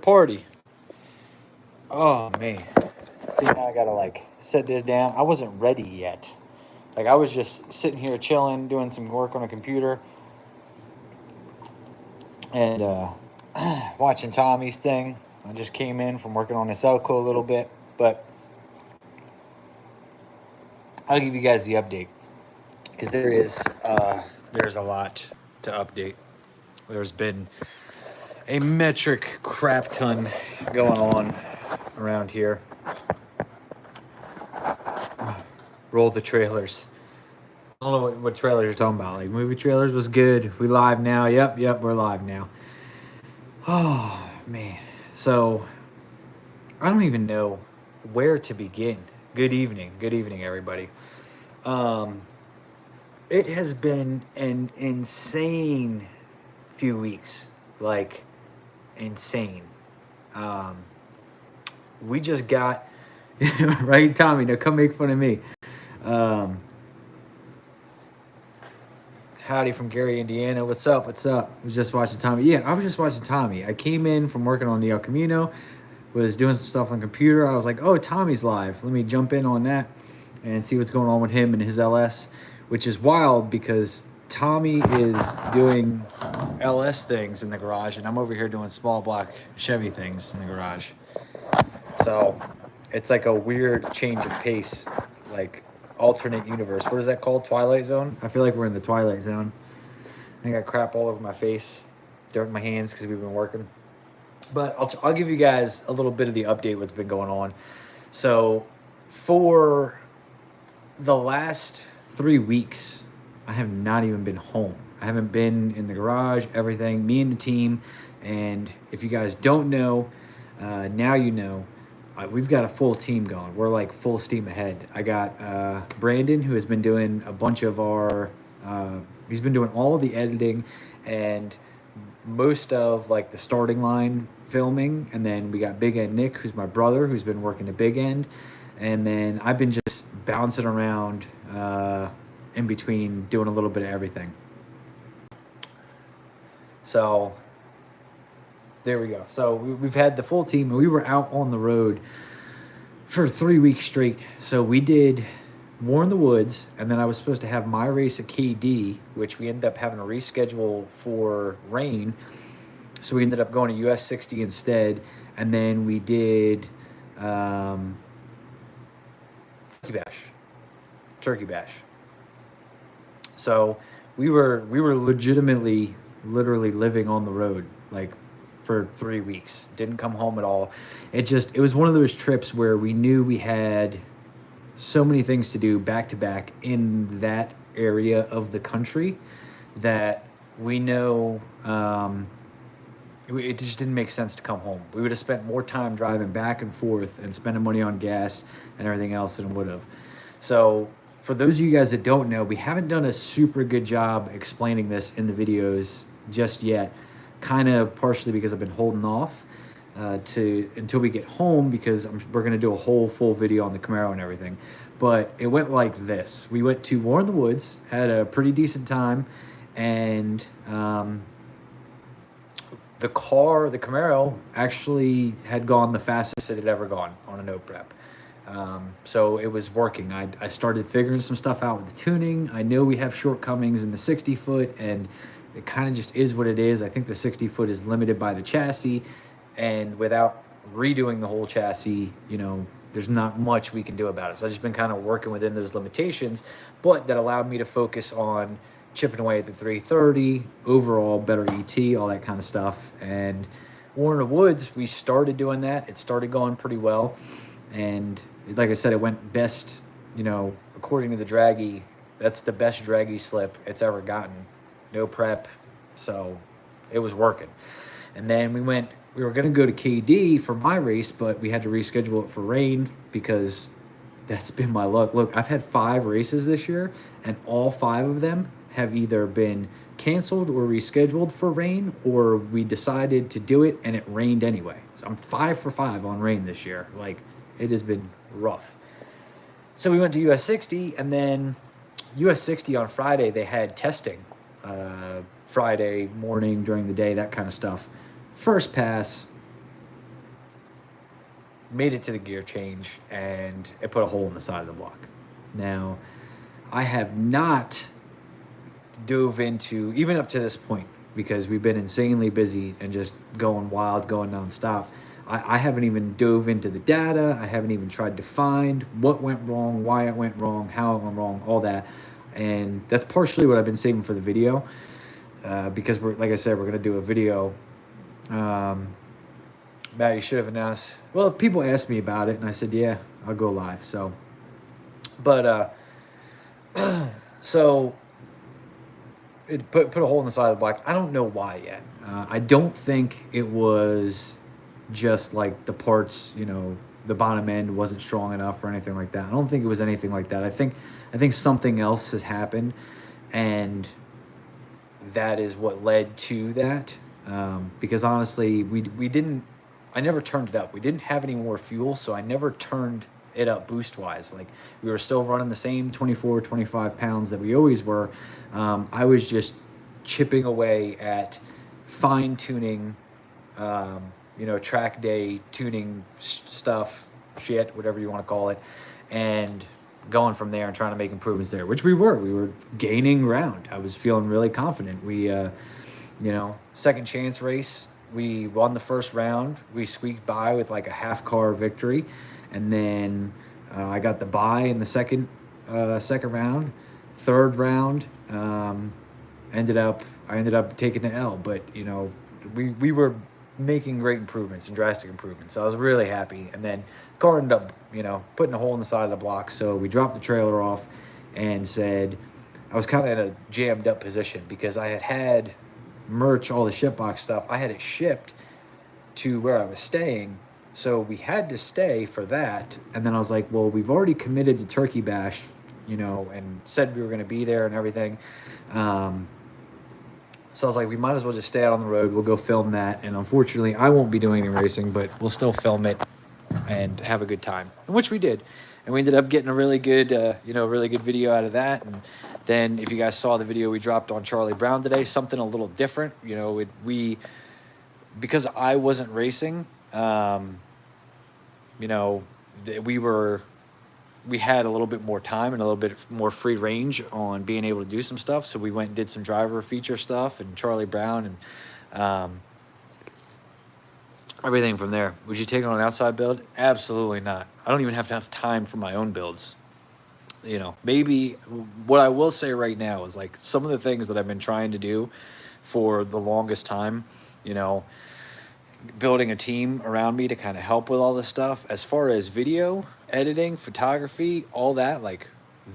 party. Oh, man. See, now I gotta, like, set this down. I wasn't ready yet. Like, I was just sitting here chilling, doing some work on a computer. And watching Tommy's thing. I just came in from working on his Elko a little bit. But I'll give you guys the update. Because there's a lot to update. There's been a metric crap ton going on around here. Roll the trailers. I don't know what trailers you're talking about. Like, movie trailers was good. We live now. Yep, we're live now. Oh, man. So, I don't even know where to begin. Good evening, everybody. It has been an insane few weeks. Like, insane. We just got... right, Tommy? Now come make fun of me. Howdy from Gary, Indiana. What's up? I was just watching Tommy. Yeah, I was just watching Tommy. I came in from working on the El Camino, was doing some stuff on computer. I was like, oh, Tommy's live. Let me jump in on that and see what's going on with him and his LS, which is wild because Tommy is doing LS things in the garage, and I'm over here doing small block Chevy things in the garage. So it's like a weird change of pace, like alternate universe. What is that called? Twilight Zone? I feel like we're in the Twilight Zone. I got crap all over my face, dirt in my hands because we've been working. But I'll give you guys a little bit of the update what's been going on. So for the last 3 weeks, I have not even been home. I haven't been in the garage, everything, me and the team. And if you guys don't know, now you know. We've got a full team going. We're like full steam ahead. I got Brandon, who has been doing a bunch of our, he's been doing all of the editing and most of like the starting line filming. And then we got Big End Nick, who's my brother, who's been working the Big End. And then I've been just bouncing around in between doing a little bit of everything. So there we go. So we've had the full team, and we were out on the road for 3 weeks straight. So we did War in the Woods, and then I was supposed to have my race at KD, which we ended up having to reschedule for rain. So we ended up going to US 60 instead, and then we did Turkey Bash. So we were literally living on the road, like, for 3 weeks. Didn't come home at all. It was one of those trips where we knew we had so many things to do back to back in that area of the country that we know it just didn't make sense to come home. We would have spent more time driving back and forth and spending money on gas and everything else than would have. So for those of you guys that don't know, we haven't done a super good job explaining this in the videos just yet. Kind of partially because I've been holding off until we get home, because we're going to do a whole full video on the Camaro and everything. But it went like this. We went to War in the Woods, had a pretty decent time, and the Camaro, actually had gone the fastest it had ever gone on a no prep. So it was working. I started figuring some stuff out with the tuning. I know we have shortcomings in the 60-foot, and it kind of just is what it is. I think the 60-foot is limited by the chassis, and without redoing the whole chassis, you know, there's not much we can do about it. So I've just been kind of working within those limitations, but that allowed me to focus on chipping away at the 330, overall better ET, all that kind of stuff. And War in the Woods, we started doing that. It started going pretty well. And like I said, it went best, you know, according to the draggy, that's the best draggy slip it's ever gotten. No prep, so it was working. And then we were going to go to KD for my race, but we had to reschedule it for rain because that's been my luck. Look, I've had 5 races this year, and all 5 of them have either been canceled or rescheduled for rain, or we decided to do it and it rained anyway. So I'm 5 for 5 on rain this year. Like, it has been rough. So we went to US 60, and then US 60 on Friday, they had testing. Friday morning, during the day, that kind of stuff. First pass, made it to the gear change, and it put a hole in the side of the block. Now, I have not dove into, even up to this point, because we've been insanely busy and just going wild, going nonstop. I haven't even dove into the data. I haven't even tried to find what went wrong, why it went wrong, how it went wrong, all that. And that's partially what I've been saving for the video, because we're, like I said, we're gonna do a video. Matt, you should have announced. Well, people asked me about it, and I said, yeah, I'll go live. So, but so it put a hole in the side of the block. I don't know why yet. I don't think it was just like the parts, you know, the bottom end wasn't strong enough or anything like that. I don't think it was anything like that. I think something else has happened, and that is what led to that. Because honestly, we didn't. I never turned it up. We didn't have any more fuel, so I never turned it up boost wise. Like, we were still running the same 24, 25 pounds that we always were. I was just chipping away at fine tuning, you know, track day tuning stuff, shit, whatever you want to call it, and going from there and trying to make improvements there, which we were gaining ground. I was feeling really confident. We, you know, second chance race, we won the first round. We squeaked by with like a half car victory, and then I got the bye in the second round. Third round, I ended up taking the L, but you know, we were making great improvements and drastic improvements. So I was really happy. And then the car ended up, you know, putting a hole in the side of the block. So we dropped the trailer off and said, I was kind of in a jammed up position because I had merch, all the SHITBOX stuff. I had it shipped to where I was staying. So we had to stay for that. And then I was like, well, we've already committed to Turkey Bash, you know, and said we were going to be there and everything. So I was like, we might as well just stay out on the road. We'll go film that. And unfortunately, I won't be doing any racing, but we'll still film it and have a good time, which we did. And we ended up getting a really good, you know, really good video out of that. And then if you guys saw the video we dropped on Charlie Brown today, something a little different, you know, because I wasn't racing, you know, we had a little bit more time and a little bit more free range on being able to do some stuff. So we went and did some driver feature stuff and Charlie Brown and everything from there. Would you take on an outside build? Absolutely not. I don't even have to have time for my own builds. You know, maybe what I will say right now is like some of the things that I've been trying to do for the longest time, you know, building a team around me to kind of help with all this stuff. As far as video editing, photography, all that, like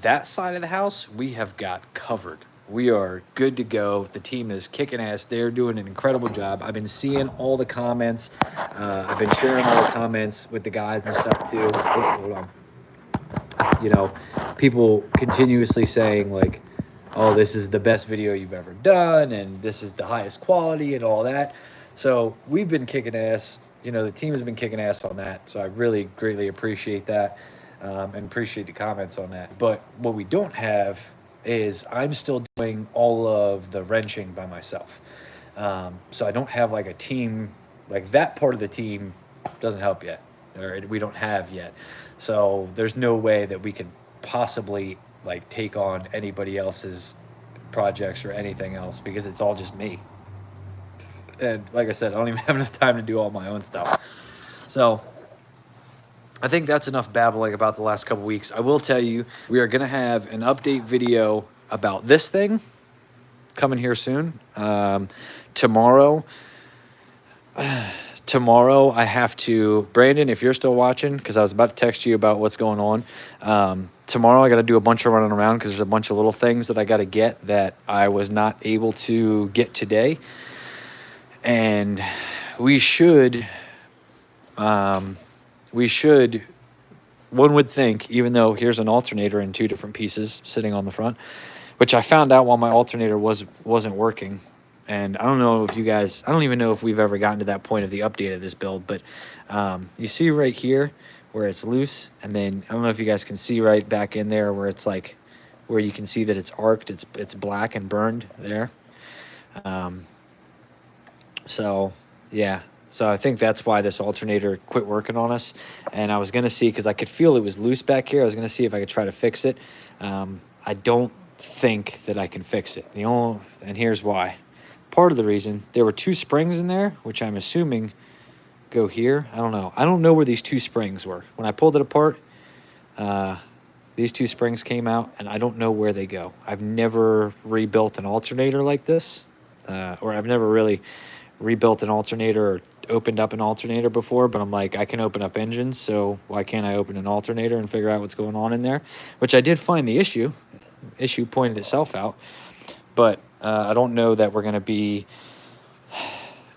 that side of the house, we have got covered. We are good to go. The team is kicking ass. They're doing an incredible job. I've been seeing all the comments. I've been sharing all the comments with the guys and stuff too. Oh, hold on. You know, people continuously saying like, oh, this is the best video you've ever done, and this is the highest quality and all that. So we've been kicking ass. You know, the team has been kicking ass on that. So I really greatly appreciate that, and appreciate the comments on that. But what we don't have is I'm still doing all of the wrenching by myself. So I don't have like a team, like that part of the team doesn't help yet, or we don't have yet. So there's no way that we could possibly like take on anybody else's projects or anything else, because it's all just me. And like I said, I don't even have enough time to do all my own stuff. So I think that's enough babbling about the last couple weeks. I will tell you, we are going to have an update video about this thing coming here soon. Tomorrow, I have to, Brandon, if you're still watching, because I was about to text you about what's going on. Tomorrow I got to do a bunch of running around because there's a bunch of little things that I got to get that I was not able to get today. And we should, one would think, even though here's an alternator in two different pieces sitting on the front, which I found out while my alternator wasn't working. And I don't know if you guys, I don't even know if we've ever gotten to that point of the update of this build, but you see right here where it's loose, and then I don't know if you guys can see right back in there where it's like, where you can see that it's arced, it's black and burned there. So yeah, So I think that's why this alternator quit working on us. And I was going to see, because I could feel it was loose back here, I was going to see if I could try to fix it. I don't think that I can fix it. And here's why. Part of the reason, there were 2 springs in there, which I'm assuming go here. I don't know. I don't know where these 2 springs were. When I pulled it apart, these 2 springs came out, and I don't know where they go. I've never rebuilt an alternator like this, or I've never really rebuilt an alternator or opened up an alternator before, but I'm like, I can open up engines, so why can't I open an alternator and figure out what's going on in there? Which I did find the issue pointed itself out, but I don't know that we're going to be,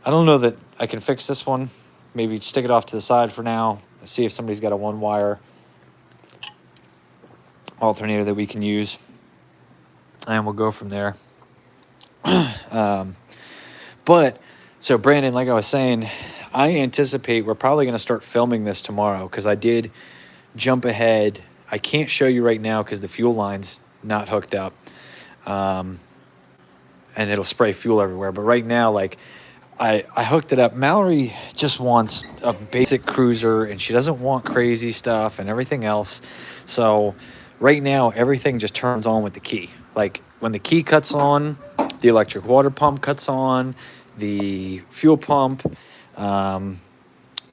I don't know that I can fix this one. Maybe stick it off to the side for now, see if somebody's got a 1-wire alternator that we can use, and we'll go from there. But so Brandon, like I was saying, I anticipate we're probably going to start filming this tomorrow, because I did jump ahead. I can't show you right now because the fuel line's not hooked up, and it'll spray fuel everywhere. But right now, like, I hooked it up. Mallory just wants a basic cruiser, and she doesn't want crazy stuff and everything else. So right now, everything just turns on with the key. Like, when the key cuts on, the electric water pump cuts on, the fuel pump, the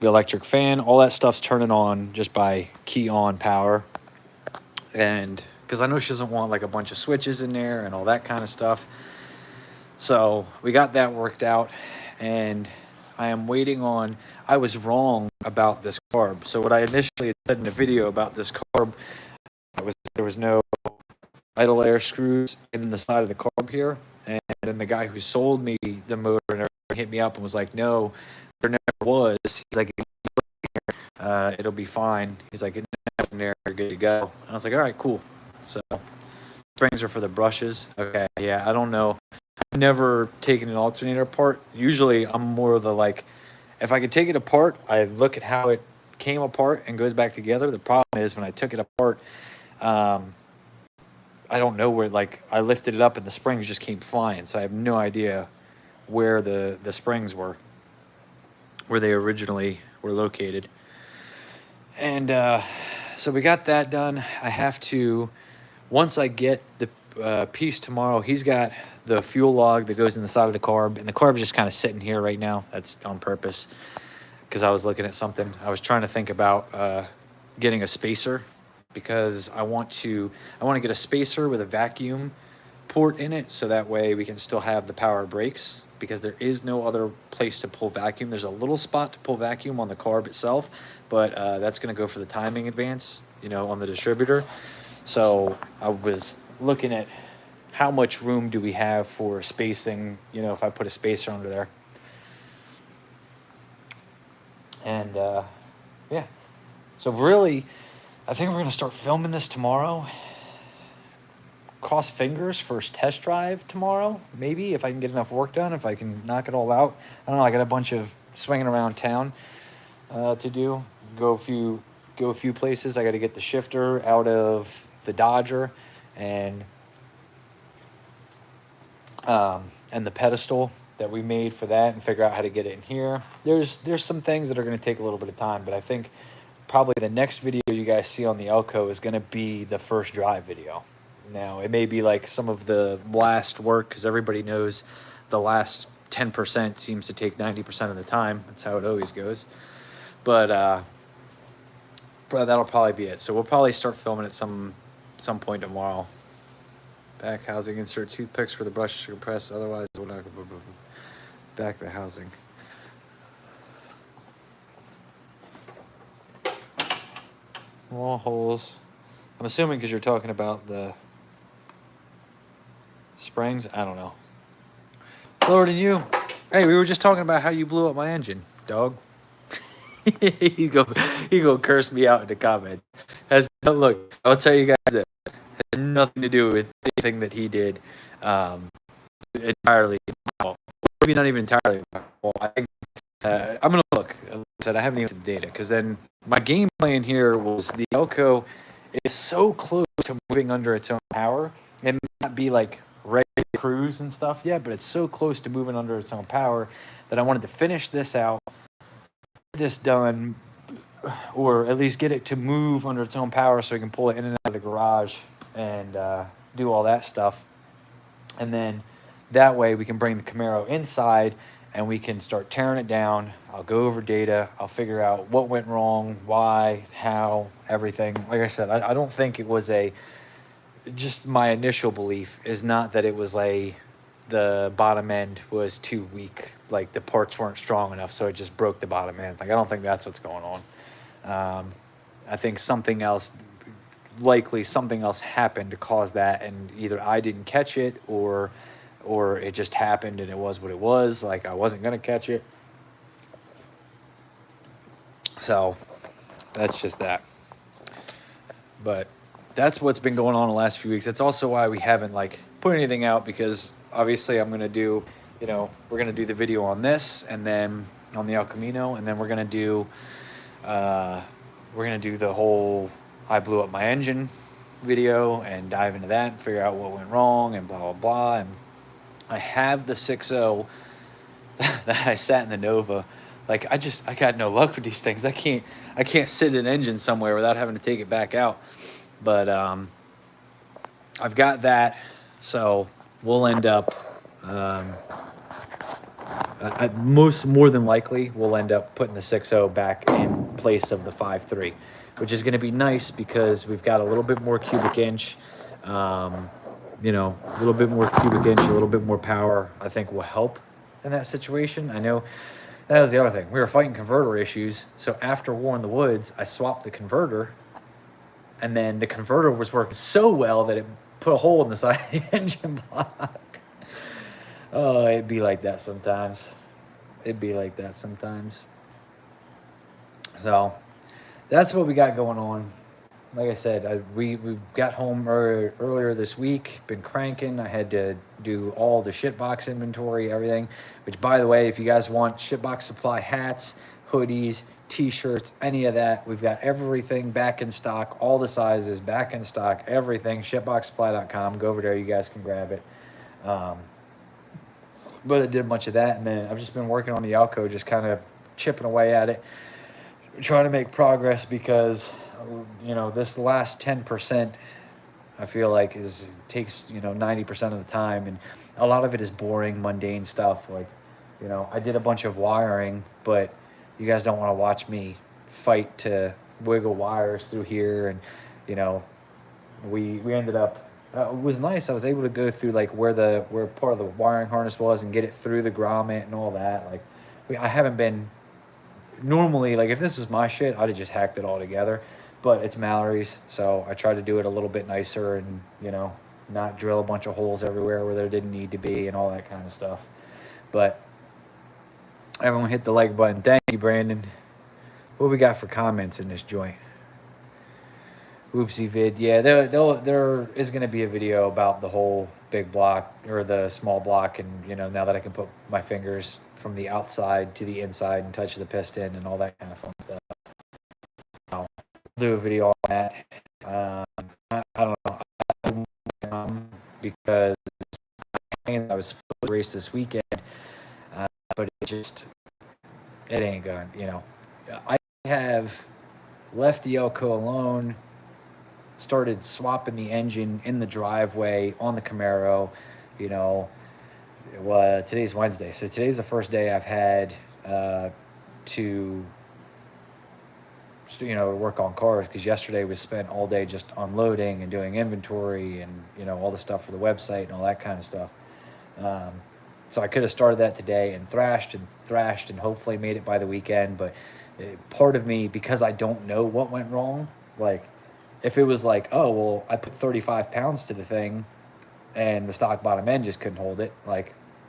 electric fan, all that stuff's turning on just by key on power. And because I know she doesn't want like a bunch of switches in there and all that kind of stuff. So we got that worked out, and I am waiting on, I was wrong about this carb. So what I initially said in the video about this carb was there was no idle air screws in the side of the carb here. And then the guy who sold me the motor and everything hit me up and was like, no, there never was. He's like, it'll be fine. He's like, it's in there, you're good to go. And I was like, all right, cool. So springs are for the brushes. Okay, yeah, I don't know. I've never taken an alternator apart. Usually I'm more of the, like, if I could take it apart, I look at how it came apart and goes back together. The problem is when I took it apart, I don't know where, like, I lifted it up and the springs just came flying. So I have no idea where the springs were, where they originally were located. And so we got that done. I have to, once I get the piece tomorrow, he's got the fuel log that goes in the side of the carb, and the carb's just kind of sitting here right now. That's on purpose, because I was looking at something. I was trying to think about getting a spacer, because I want to get a spacer with a vacuum port in it, so that way we can still have the power brakes, because there is no other place to pull vacuum. There's a little spot to pull vacuum on the carb itself, but that's going to go for the timing advance, you know, on the distributor. So I was looking at how much room do we have for spacing, you know, if I put a spacer under there. And yeah, so really, I think we're going to start filming this tomorrow. Cross fingers, first test drive tomorrow, maybe, if I can get enough work done, if I can knock it all out. I don't know, I got a bunch of swinging around town to do. Go a few places. I got to get the shifter out of the Dodger, and the pedestal that we made for that, and figure out how to get it in here. There's some things that are going to take a little bit of time, but I think probably the next video you guys see on the Elko is going to be the first drive video. Now, it may be like some of the last work, because everybody knows the last 10% seems to take 90% of the time. That's how it always goes. But that'll probably be it. So we'll probably start filming at some point tomorrow. Back housing, insert toothpicks for the brushes to compress, otherwise we're not going to back the housing. Small holes. I'm assuming because you're talking about the springs. I don't know. Lower than you. Hey, we were just talking about how you blew up my engine, dog. he go curse me out in the comments. Look, I'll tell you guys this. It has nothing to do with anything that he did entirely. Well, maybe not even entirely. Well, I think I'm going to look. Like I said, I haven't even the data, because then my game plan here was the Elko is so close to moving under its own power. It may not be like ready to cruise and stuff yet, but it's so close to moving under its own power that I wanted to finish this out, this done, or at least get it to move under its own power so we can pull it in and out of the garage and do all that stuff. And then that way we can bring the Camaro inside and we can start tearing it down. I'll go over data. I'll figure out what went wrong, why, how, everything. Like I said, I don't think it was just my initial belief is not that it was the bottom end was too weak. Like the parts weren't strong enough, so it just broke the bottom end. Like I don't think that's what's going on. I think something else, likely something else happened to cause that, and either I didn't catch it or it just happened and it was what it was. Like I wasn't gonna catch it. So that's just that. But that's what's been going on the last few weeks. That's also why we haven't put anything out, because obviously I'm gonna do, we're gonna do the video on this and then on the El Camino, and then we're gonna do the whole I blew up my engine video and dive into that and figure out what went wrong and blah blah blah. And I have the 6.0 that I sat in the Nova. Like I got no luck with these things. I can't sit an engine somewhere without having to take it back out. But I've got that, so we'll end up more than likely we'll end up putting the 6.0 back in place of the 5.3, which is going to be nice because we've got a little bit more cubic inch, a little bit more cubic inch, a little bit more power. I think will help in that situation. I know that was the other thing. We were fighting converter issues, so after War in the Woods, I swapped the converter, and then the converter was working so well that it put a hole in the side of the engine block. Oh, it'd be like that sometimes. So that's what we got going on. Like I said, we got home earlier this week, been cranking. I had to do all the SHITBOX inventory, everything, which, by the way, if you guys want SHITBOX Supply hats, hoodies, t-shirts, any of that, we've got everything back in stock, all the sizes back in stock, everything. SHITBOXsupply.com. Go over there, you guys can grab it. But I did a bunch of that, and then I've just been working on the Alco, just kind of chipping away at it, trying to make progress, because this last 10% I feel like takes 90% of the time, and a lot of it is boring, mundane stuff. Like I did a bunch of wiring, but you guys don't want to watch me fight to wiggle wires through here. And we ended up, it was nice. I was able to go through where part of the wiring harness was and get it through the grommet and all that. I haven't been normally, if this was my shit, I'd have just hacked it all together, but it's Mallory's, so I tried to do it a little bit nicer and not drill a bunch of holes everywhere where there didn't need to be and all that kind of stuff. But everyone hit the like button. Thank you, Brandon. What we got for comments in this joint? Oopsie vid. Yeah, there is going to be a video about the whole big block or the small block, and now that I can put my fingers from the outside to the inside and touch the piston and all that kind of fun stuff. I'll do a video on that. I don't know, because I was supposed to race this weekend, but it ain't going. I have left the Elco alone, started swapping the engine in the driveway on the Camaro. Today's Wednesday, so today's the first day I've had to work on cars, because yesterday was spent all day just unloading and doing inventory and all the stuff for the website and all that kind of stuff. So I could have started that today and thrashed and hopefully made it by the weekend. But part of me, because I don't know what went wrong, if it was oh, well, I put 35 pounds to the thing and the stock bottom end just couldn't hold it,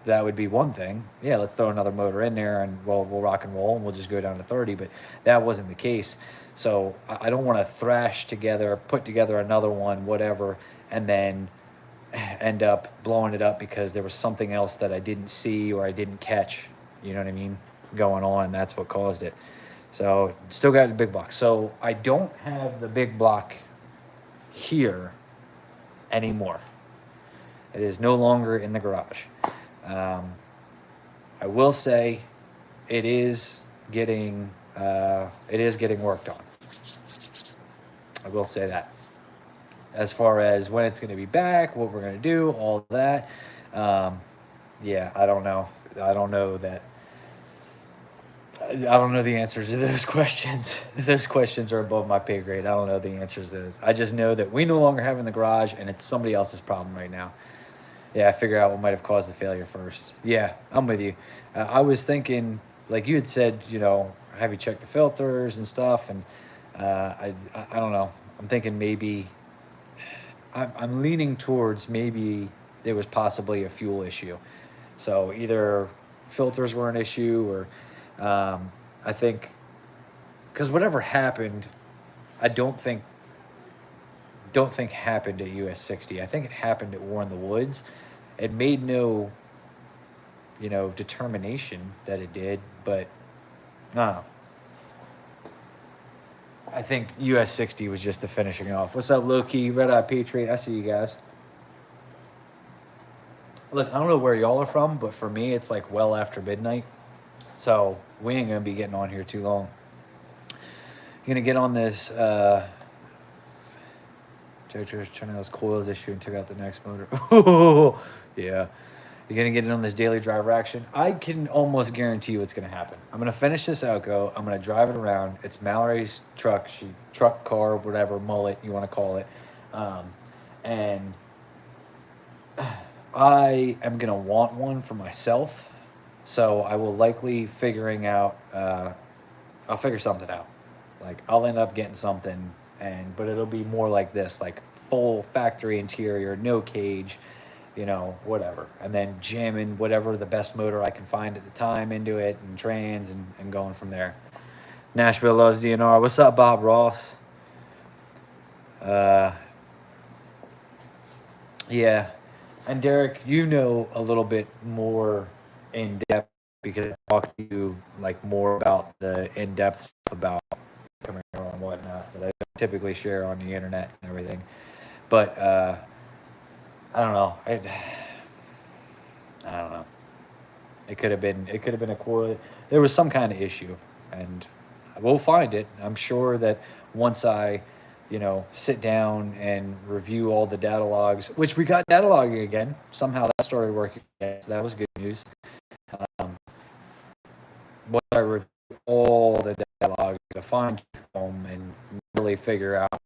that would be one thing. Yeah, let's throw another motor in there and we'll rock and roll and we'll just go down to 30. But that wasn't the case. So I don't want to put together another one, whatever, and then end up blowing it up because there was something else that I didn't see or I didn't catch, you know what I mean, going on. That's what caused it. So still got the big block. So I don't have the big block here anymore. It is no longer in the garage. I will say it is getting it is getting worked on. I will say that. As far as when it's going to be back, what we're going to do, all that, yeah, I don't know. I don't know that. I don't know the answers to those questions. Those questions are above my pay grade. I don't know the answers to those. I just know that we no longer have in the garage, and it's somebody else's problem right now. Yeah, I figure out what might have caused the failure first. Yeah, I'm with you. I was thinking, like you had said, have you check the filters and stuff, and I don't know. I'm thinking maybe I'm leaning towards maybe there was possibly a fuel issue. So either filters were an issue, or I think because whatever happened, I don't think happened at US 60. I think it happened at War in the Woods. It made no determination that it did, but I don't know. I think US 60 was just the finishing off. What's up, Loki, Red Eye Patriot? I see you guys. Look, I don't know where y'all are from, but for me, it's like well after midnight. So we ain't going to be getting on here too long. You're going to get on this, Jojo's turning those coils issue and took out the next motor. Oh, yeah. You're going to get in on this daily driver action. I can almost guarantee you what's going to happen. I'm going to finish this Outgo. I'm going to drive it around. It's Mallory's truck, car, whatever, mullet you want to call it. And I am going to want one for myself. So I will likely I'll figure something out. Like I'll end up getting something, but it'll be more like this, like full factory interior, no cage, whatever. And then jamming whatever the best motor I can find at the time into it and trans and going from there. Nashville loves DNR. What's up, Bob Ross? Yeah. And Derek, a little bit more in depth because I talked to you like more about the in-depth stuff about Camaro and whatnot that I typically share on the internet and everything. But I don't know. I don't know. It could have been a coil. There was some kind of issue, and we'll find it. I'm sure that once I sit down and review all the data logs, which we got data logging again. Somehow that started working again, so that was good news. Once I review all the data logs to find them and really figure out,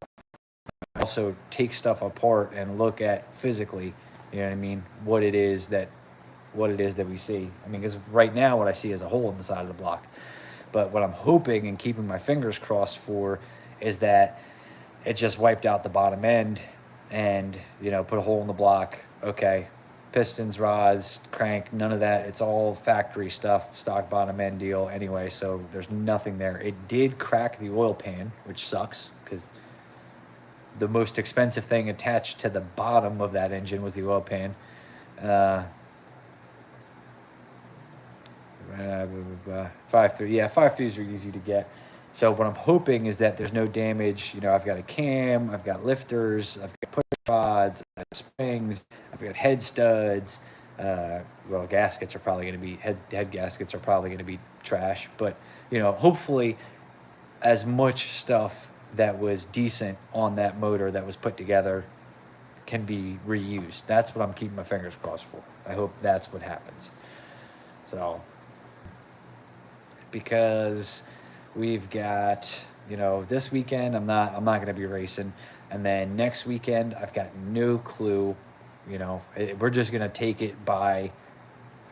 also take stuff apart and look at physically, what it is that we see. Because right now what I see is a hole in the side of the block. But what I'm hoping and keeping my fingers crossed for is that it just wiped out the bottom end and, put a hole in the block. Okay, pistons, rods, crank, none of that. It's all factory stuff, stock bottom end deal anyway, so there's nothing there. It did crack the oil pan, which sucks because the most expensive thing attached to the bottom of that engine was the oil pan. 5.3, yeah, 5.3s are easy to get. So what I'm hoping is that there's no damage. I've got a cam, I've got lifters, I've got push rods, I've got springs, I've got head studs. Gaskets are probably going to be head gaskets are probably going to be trash. But hopefully, as much stuff that was decent on that motor that was put together can be reused. That's what I'm keeping my fingers crossed for. I hope that's what happens. So, because we've got, this weekend I'm not going to be racing, and then next weekend I've got no clue. We're just going to take it by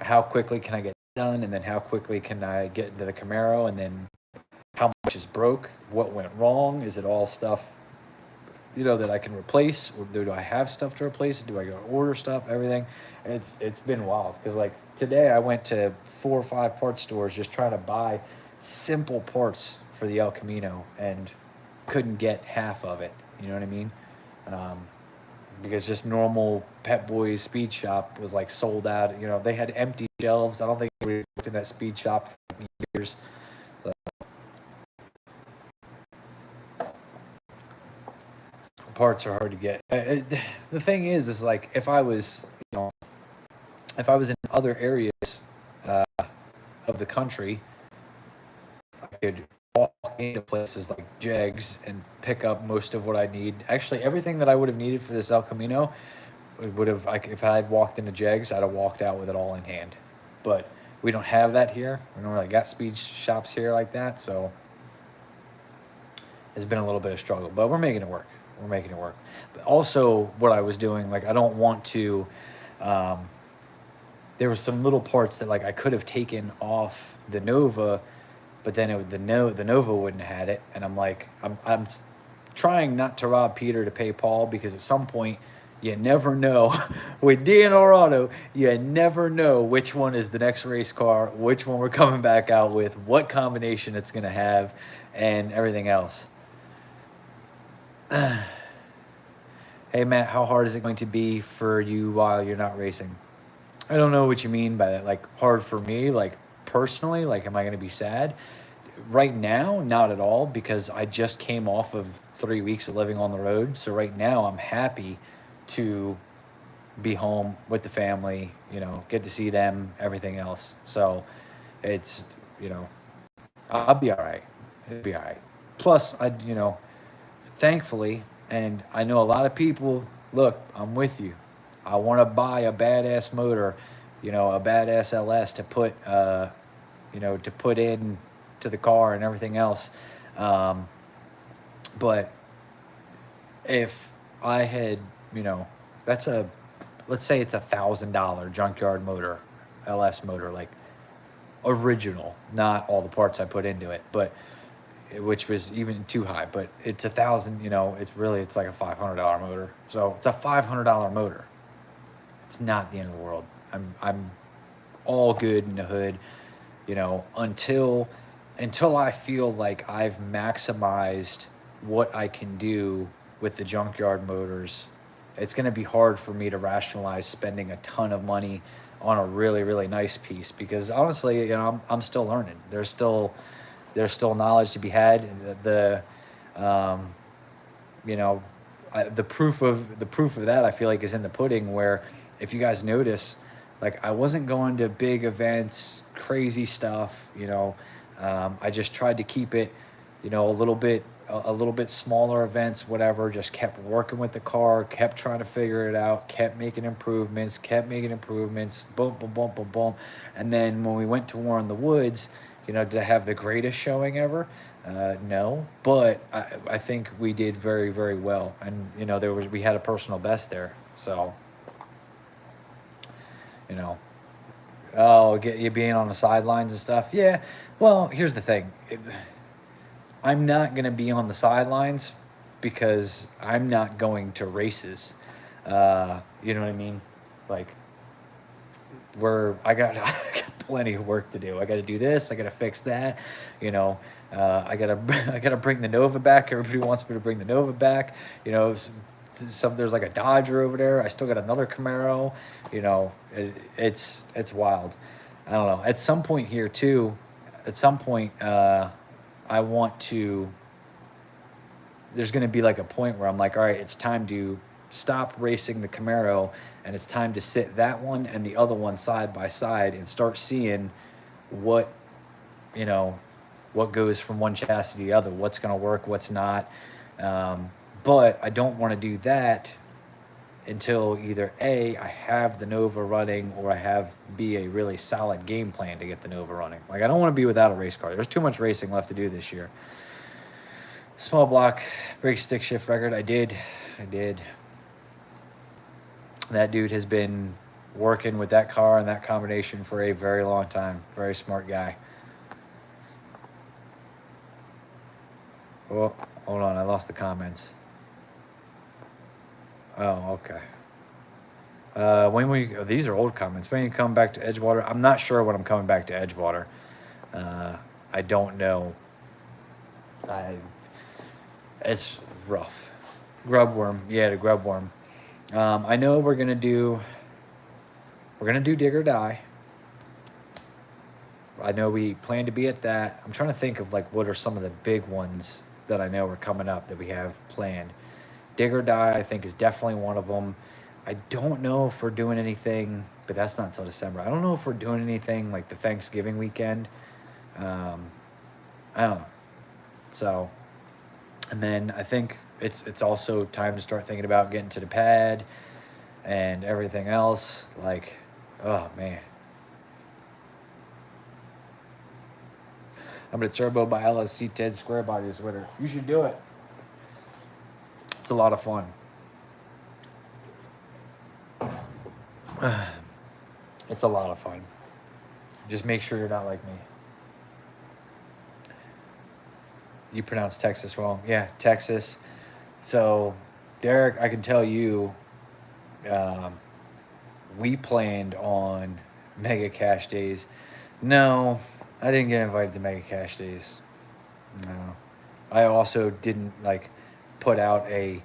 how quickly can I get done, and then how quickly can I get into the Camaro, and then how much is broke, what went wrong, is it all stuff that I can replace, or do I have stuff to replace, do I go order stuff, everything. It's been wild because like today I went to 4 or 5 parts stores just trying to buy simple parts for the El Camino and couldn't get half of it, you know what I mean? Because just normal Pep Boys speed shop was like sold out. They had empty shelves. I don't think we worked in that speed shop for years. So, parts are hard to get. The thing is like if I was in other areas of the country, I could into places like Jags and pick up most of what I need. Actually, everything that I would have needed for this El Camino would have, like, if I had walked into Jags, I'd have walked out with it all in hand. But we don't have that here. We don't really got speed shops here like that, so it's been a little bit of struggle, but we're making it work. We're making it work. But also, what I was doing, like, I don't want to. There were some little parts that, like, I could have taken off the Nova, but then the Nova wouldn't have had it, and I'm like, I'm trying not to rob Peter to pay Paul, because at some point, you never know. With DNR Auto, you never know which one is the next race car, which one we're coming back out with, what combination it's going to have, and everything else. Hey, Matt, how hard is it going to be for you while you're not racing? I don't know what you mean by that. Like, hard for me, like, personally, like, am I going to be sad? Right now, not at all, because I just came off of 3 weeks of living on the road. So right now, I'm happy to be home with the family, you know, get to see them, everything else. So it's, you know, I'll be all right. It'll be all right. Plus, you know, thankfully, and I know a lot of people, look, I'm with you. I want to buy a badass motor, you know, a badass LS to put, you know, to put in to the car and everything else. But if I had, you know, let's say it's $1,000 junkyard motor, LS motor, like original, not all the parts I put into it, but which was even too high, but it's $1,000, you know, it's like a $500 motor. So it's a $500 motor. It's not the end of the world. I'm all good in the hood, you know, until I feel like I've maximized what I can do with the junkyard motors. It's going to be hard for me to rationalize spending a ton of money on a really, really nice piece, because honestly, you know, I'm still learning. There's still knowledge to be had. You know, the proof of that, I feel like, is in the pudding, where if you guys notice, like, I wasn't going to big events, crazy stuff, you know. I just tried to keep it, you know, a little bit smaller events, whatever. Just kept working with the car, kept trying to figure it out, kept making improvements, boom, boom, boom, boom, boom. And then when we went to War in the Woods, you know, did I have the greatest showing ever? No, but I think we did very, very well. And, you know, we had a personal best there. So, you know, get you being on the sidelines and stuff. Yeah. Well, here's the thing. I'm not going to be on the sidelines because I'm not going to races. You know what I mean? Like, I got plenty of work to do. I got to do this. I got to fix that. You know, I got to bring the Nova back. Everybody wants me to bring the Nova back. You know, there's like a Dodger over there. I still got another Camaro. You know, it's wild. I don't know. At some point here too, I want to. There's going to be like a point where I'm like, all right, it's time to stop racing the Camaro, and it's time to sit that one and the other one side by side and start seeing what goes from one chassis to the other, what's going to work, what's not. But I don't want to do that until either A, I have the Nova running, or I have B, a really solid game plan to get the Nova running. Like, I don't want to be without a race car. There's too much racing left to do this year. Small block brake stick shift record. I did. That dude has been working with that car and that combination for a very long time. Very smart guy. Oh, hold on. I lost the comments. Oh, okay. These are old comments. When you come back to Edgewater, I'm not sure when I'm coming back to Edgewater. I don't know. It's rough. Grubworm, yeah, the grubworm. I know we're gonna do Dig or Die. I know we plan to be at that. I'm trying to think of, like, what are some of the big ones that I know are coming up that we have planned. Dig or Die, I think, is definitely one of them. I don't know if we're doing anything, but that's not until December. I don't know if we're doing anything like the Thanksgiving weekend. I don't know. So, and then I think it's also time to start thinking about getting to the pad and everything else. Like, oh man, I'm gonna turbo my LSC 10 square body this winter. You should do it. It's a lot of fun. It's a lot of fun. Just make sure you're not like me. You pronounce Texas wrong. Yeah, Texas. So, Derek, I can tell you, we planned on Mega Cash Days. No, I didn't get invited to Mega Cash Days. No. I also didn't like put out a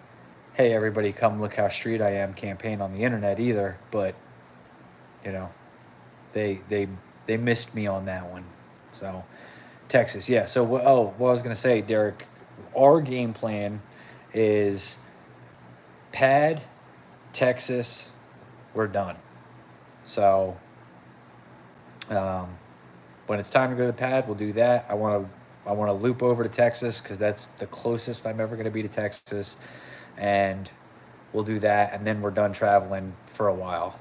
hey everybody come look how street I am campaign on the internet either, but you know, they missed me on that one. So Texas, yeah. So what I was gonna say, Derek, our game plan is pad, Texas, we're done. So when it's time to go to the pad, we'll do that. I want to loop over to Texas because that's the closest I'm ever going to be to Texas, and we'll do that, and then we're done traveling for a while.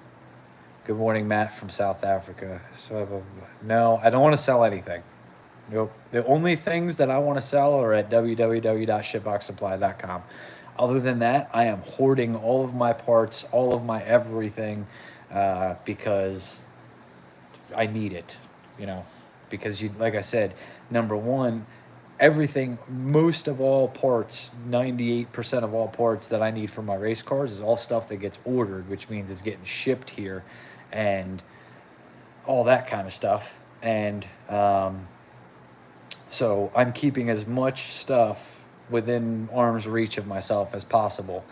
Good morning, Matt from South Africa. So no, I don't want to sell anything. Nope. The only things that I want to sell are at www.shitboxsupply.com. Other than that, I am hoarding all of my parts, all of my everything, because I need it, you know, because you, like I said, number one, everything, most of all parts, 98% of all parts that I need for my race cars is all stuff that gets ordered, which means it's getting shipped here and all that kind of stuff. And so I'm keeping as much stuff within arm's reach of myself as possible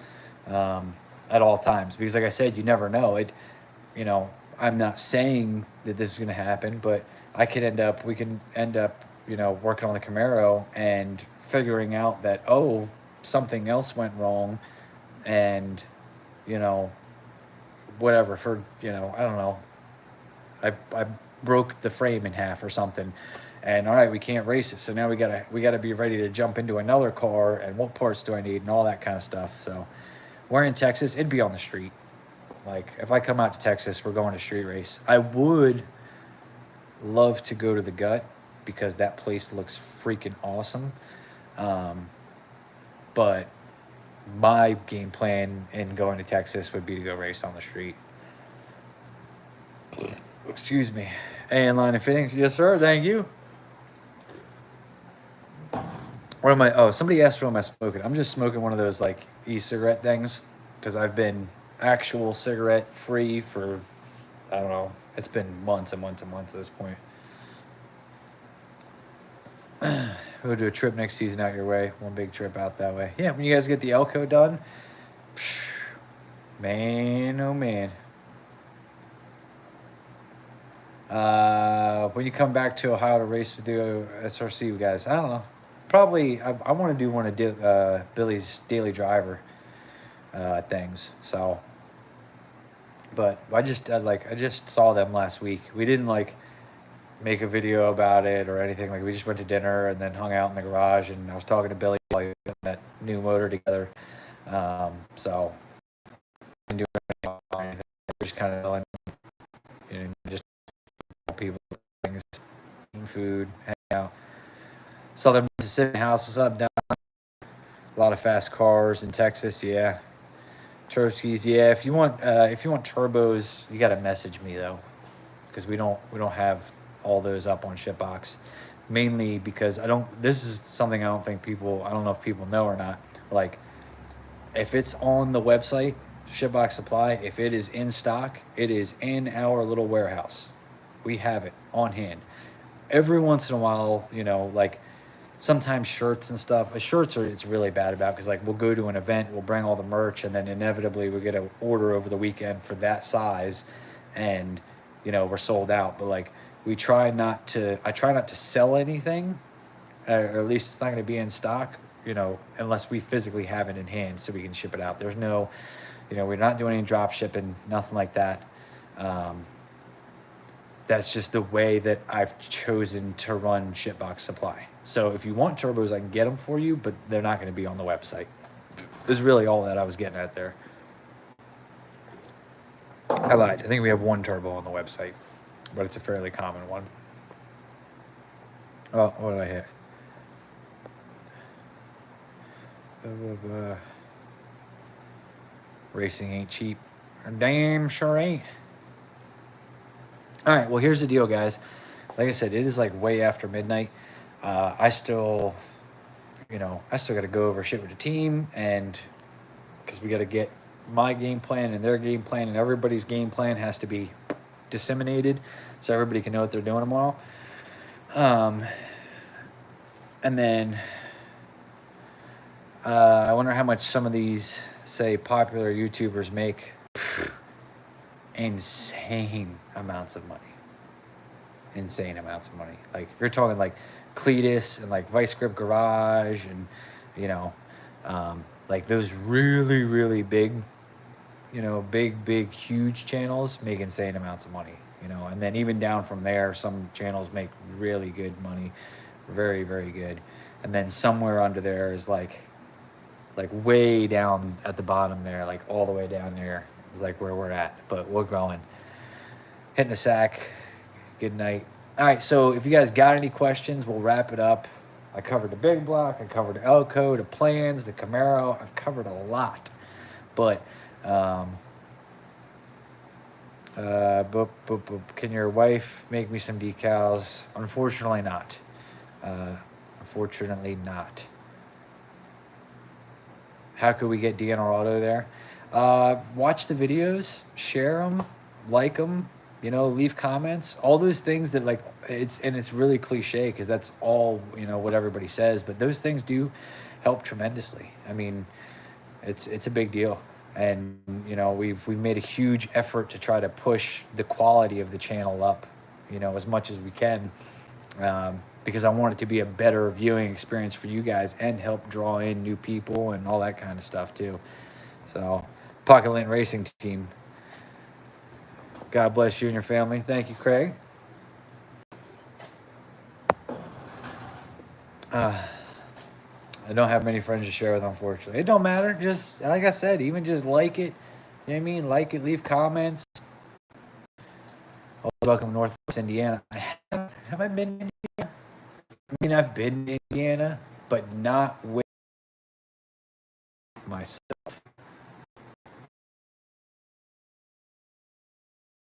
at all times, because like I said, you never know it, you know. I'm not saying that this is going to happen, but we can end up, you know, working on the Camaro and figuring out that, oh, something else went wrong, and, you know, whatever, for, you know, I don't know, I broke the frame in half or something, and all right, we can't race it, so now we gotta be ready to jump into another car, and what parts do I need, and all that kind of stuff. So we're in Texas, it'd be on the street. Like, if I come out to Texas, we're going to street race. I would love to go to the Gut because that place looks freaking awesome. But my game plan in going to Texas would be to go race on the street. Excuse me. And line of fittings. Yes, sir. Thank you. What am I? Oh, somebody asked what am I smoking. I'm just smoking one of those, like, e-cigarette things because I've been actual cigarette free for, I don't know, it's been months and months and months at this point. We'll do a trip next season out your way. One big trip out that way. Yeah, when you guys get the Elko done, man, oh man. When you come back to Ohio to race with the SRC guys, I don't know. Probably, I want to do one of Billy's daily driver things. So, but I just saw them last week. We didn't like make a video about it or anything. Like, we just went to dinner and then hung out in the garage, and I was talking to Billy while we put that new motor together. So didn't do anything. Just kind of, you know, just people, things, food, hang out. Southern Mississippi house, what's up, Don? A lot of fast cars in Texas, yeah. Turkeys, yeah. If you want turbos, you got to message me though, because we don't have all those up on SHITBOX, mainly because this is something I don't know if people know or not. Like, if it's on the website, SHITBOX Supply, if it is in stock, it is in our little warehouse. We have it on hand. Every once in a while, you know, like sometimes shirts and stuff. It's really bad about, because like we'll go to an event, we'll bring all the merch, and then inevitably we get an order over the weekend for that size, and you know, we're sold out. But like, I try not to sell anything, or at least it's not going to be in stock, you know, unless we physically have it in hand so we can ship it out. There's no, you know, we're not doing any drop shipping, nothing like that. That's just the way that I've chosen to run SHITBOX Supply. So if you want turbos, I can get them for you, but they're not going to be on the website. Is really all that I was getting at there. I lied. I think we have one turbo on the website, but it's a fairly common one. Oh, what did I hit? Racing ain't cheap. Damn sure ain't. All right, well, here's the deal, guys. Like I said, it is like way after midnight. I still got to go over shit with the team, and because we got to get my game plan and their game plan, and everybody's game plan has to be disseminated so everybody can know what they're doing tomorrow. And then I wonder how much some of these, say, popular YouTubers make. Insane amounts of money. Insane amounts of money. Like, if you're talking like Cletus and like Vice Grip Garage and, like those really, really big, big, huge channels make insane amounts of money, and then even down from there, some channels make really good money, very, very good. And then somewhere under there is like way down at the bottom there, like all the way down there is like where we're at, but we're going. Hitting a sack. Good night. All right, so if you guys got any questions, we'll wrap it up. I covered the big block. I covered the Elko, the plans, the Camaro. I've covered a lot. But can your wife make me some decals? Unfortunately not. Unfortunately not. How could we get DNR Auto there? Watch the videos, share them, like them, leave comments, all those things that like it's really cliche because that's all, what everybody says, but those things do help tremendously. I mean, it's a big deal. And, we've made a huge effort to try to push the quality of the channel up, as much as we can. Because I want it to be a better viewing experience for you guys and help draw in new people and all that kind of stuff too. So, Pocket Lint Racing Team, God bless you and your family. Thank you, Craig. I don't have many friends to share with, unfortunately. It don't matter. Just, like I said, even just like it. You know what I mean? Like it, leave comments. Oh, welcome to Northwest Indiana. Have I been to Indiana? I mean, I've been to Indiana, but not with myself.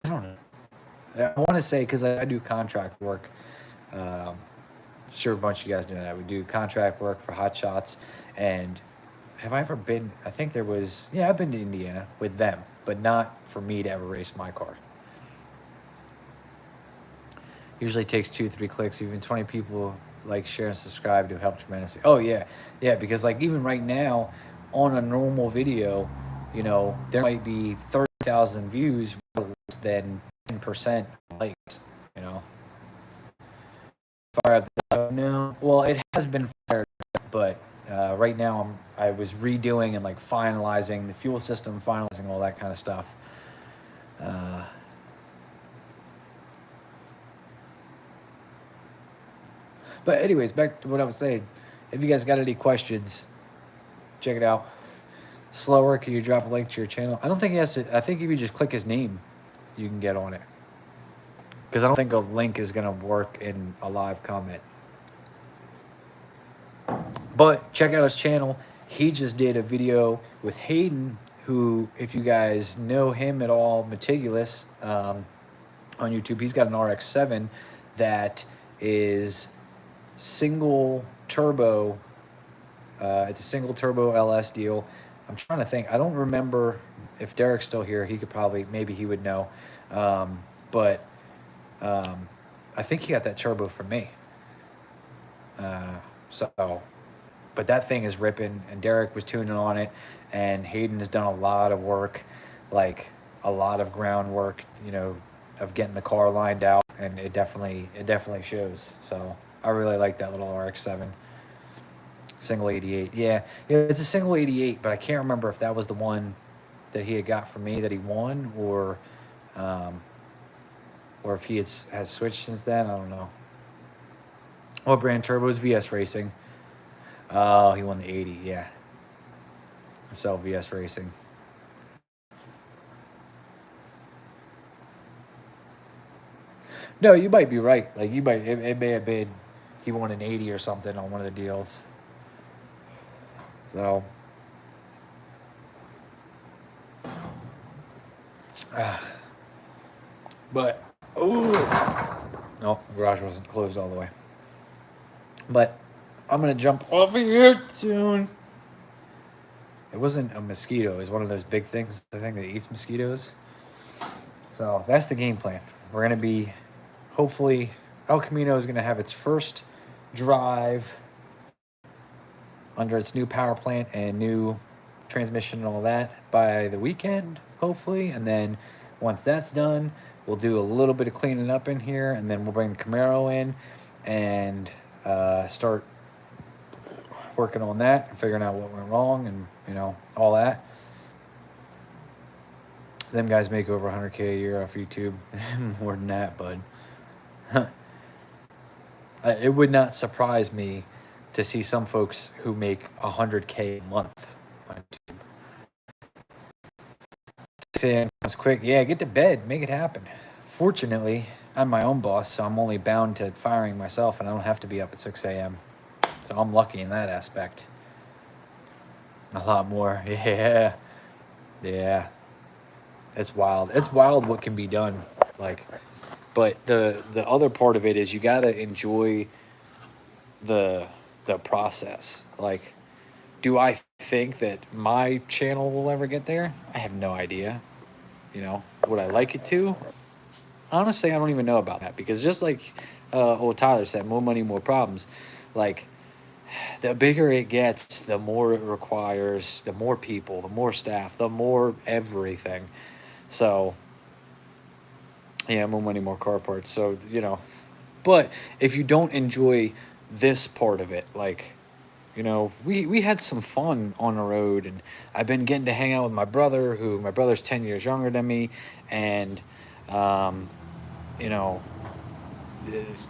I don't know. I want to say, because I do contract work. I'm sure a bunch of you guys know that. We do contract work for Hot Shots. And have I ever been? I think there was. Yeah, I've been to Indiana with them, but not for me to ever race my car. Usually takes 2-3 clicks. Even 20 people like, share, and subscribe to help tremendously. Oh yeah, because like even right now on a normal video, there might be 30,000 views, less than 10% likes. Fire up the no. Well, it has been fired, but right now I was redoing and like finalizing the fuel system, finalizing all that kind of stuff. But anyways, back to what I was saying. If you guys got any questions, check it out. Slower, can you drop a link to your channel? I don't think he has to. I think if you just click his name, you can get on it. Because I don't think a link is going to work in a live comment. But check out his channel. He just did a video with Hayden, who, if you guys know him at all, Meticulous, on YouTube, he's got an RX-7 that is single turbo. It's a single turbo LS deal. I'm trying to think. I don't remember if Derek's still here. He could probably, maybe he would know. But I think he got that turbo from me. But that thing is ripping, and Derek was tuning on it, and Hayden has done a lot of work, like a lot of groundwork, of getting the car lined out, and it definitely shows. So I really like that little RX-7. Single 88. Yeah, it's a single 88, but I can't remember if that was the one that he had got from me that he won, or if he has switched since then. I don't know. What brand turbos? VS Racing. Oh, he won the 80. Yeah. I sell VS Racing. No, you might be right. Like, it may have been he won an 80 or something on one of the deals. So, but no, the garage wasn't closed all the way. But I'm gonna jump off of here soon. It wasn't a mosquito. It was one of those big things, I think, that eats mosquitoes. So that's the game plan. We're gonna be, hopefully, El Camino is gonna have its first drive under its new power plant and new transmission and all that by the weekend, hopefully. And then once that's done, we'll do a little bit of cleaning up in here, and then we'll bring the Camaro in and start working on that and figuring out what went wrong and, you know, all that. Them guys make over 100K a year off YouTube. More than that, bud. It would not surprise me to see some folks who make 100K a month on YouTube. Saying it's quick. Yeah, get to bed. Make it happen. Fortunately, I'm my own boss, so I'm only bound to firing myself, and I don't have to be up at 6 a.m. So I'm lucky in that aspect. A lot more. Yeah. Yeah. It's wild. It's wild what can be done. Like, but the other part of it is you got to enjoy the process. Like, do I think that my channel will ever get there? I have no idea. You know, would I like it to? Honestly, I don't even know about that, because just like old Tyler said, more money, more problems. Like, the bigger it gets, the more it requires, the more people, the more staff, the more everything. So, yeah, more money, more car parts. So, you know, but if you don't enjoy this part of it, like, you know, we had some fun on the road, and I've been getting to hang out with my brother, who my brother's 10 years younger than me, and, you know,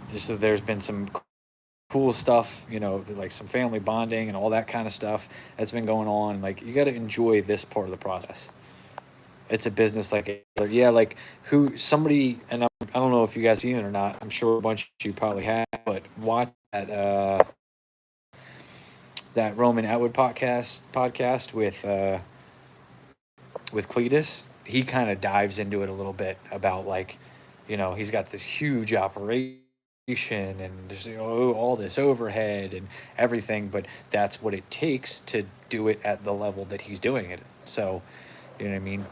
there's been some cool stuff, you know, like some family bonding and all that kind of stuff that's been going on. Like, you got to enjoy this part of the process. It's a business like, yeah, like somebody, and I don't know if you guys seen it or not. I'm sure a bunch of you probably have, but watch that Roman Atwood podcast with Cletus. He kind of dives into it a little bit about, like, you know, he's got this huge operation and there's, you know, all this overhead and everything, but that's what it takes to do it at the level that he's doing it. So, you know what I mean?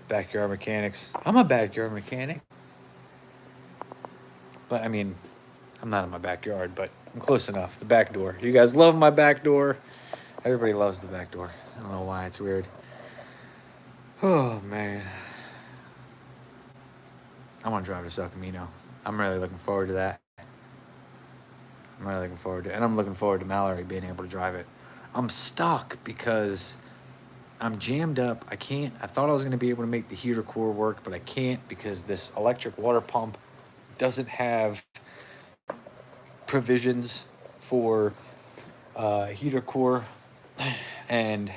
Backyard mechanics. I'm a backyard mechanic. But, I mean, I'm not in my backyard, but I'm close enough. The back door. You guys love my back door. Everybody loves the back door. I don't know why. It's weird. Oh, man. I want to drive to El Camino. I'm really looking forward to that. I'm really looking forward to it. And I'm looking forward to Mallory being able to drive it. I'm stuck because I'm jammed up. I thought I was going to be able to make the heater core work, but I can't, because this electric water pump doesn't have provisions for heater core. And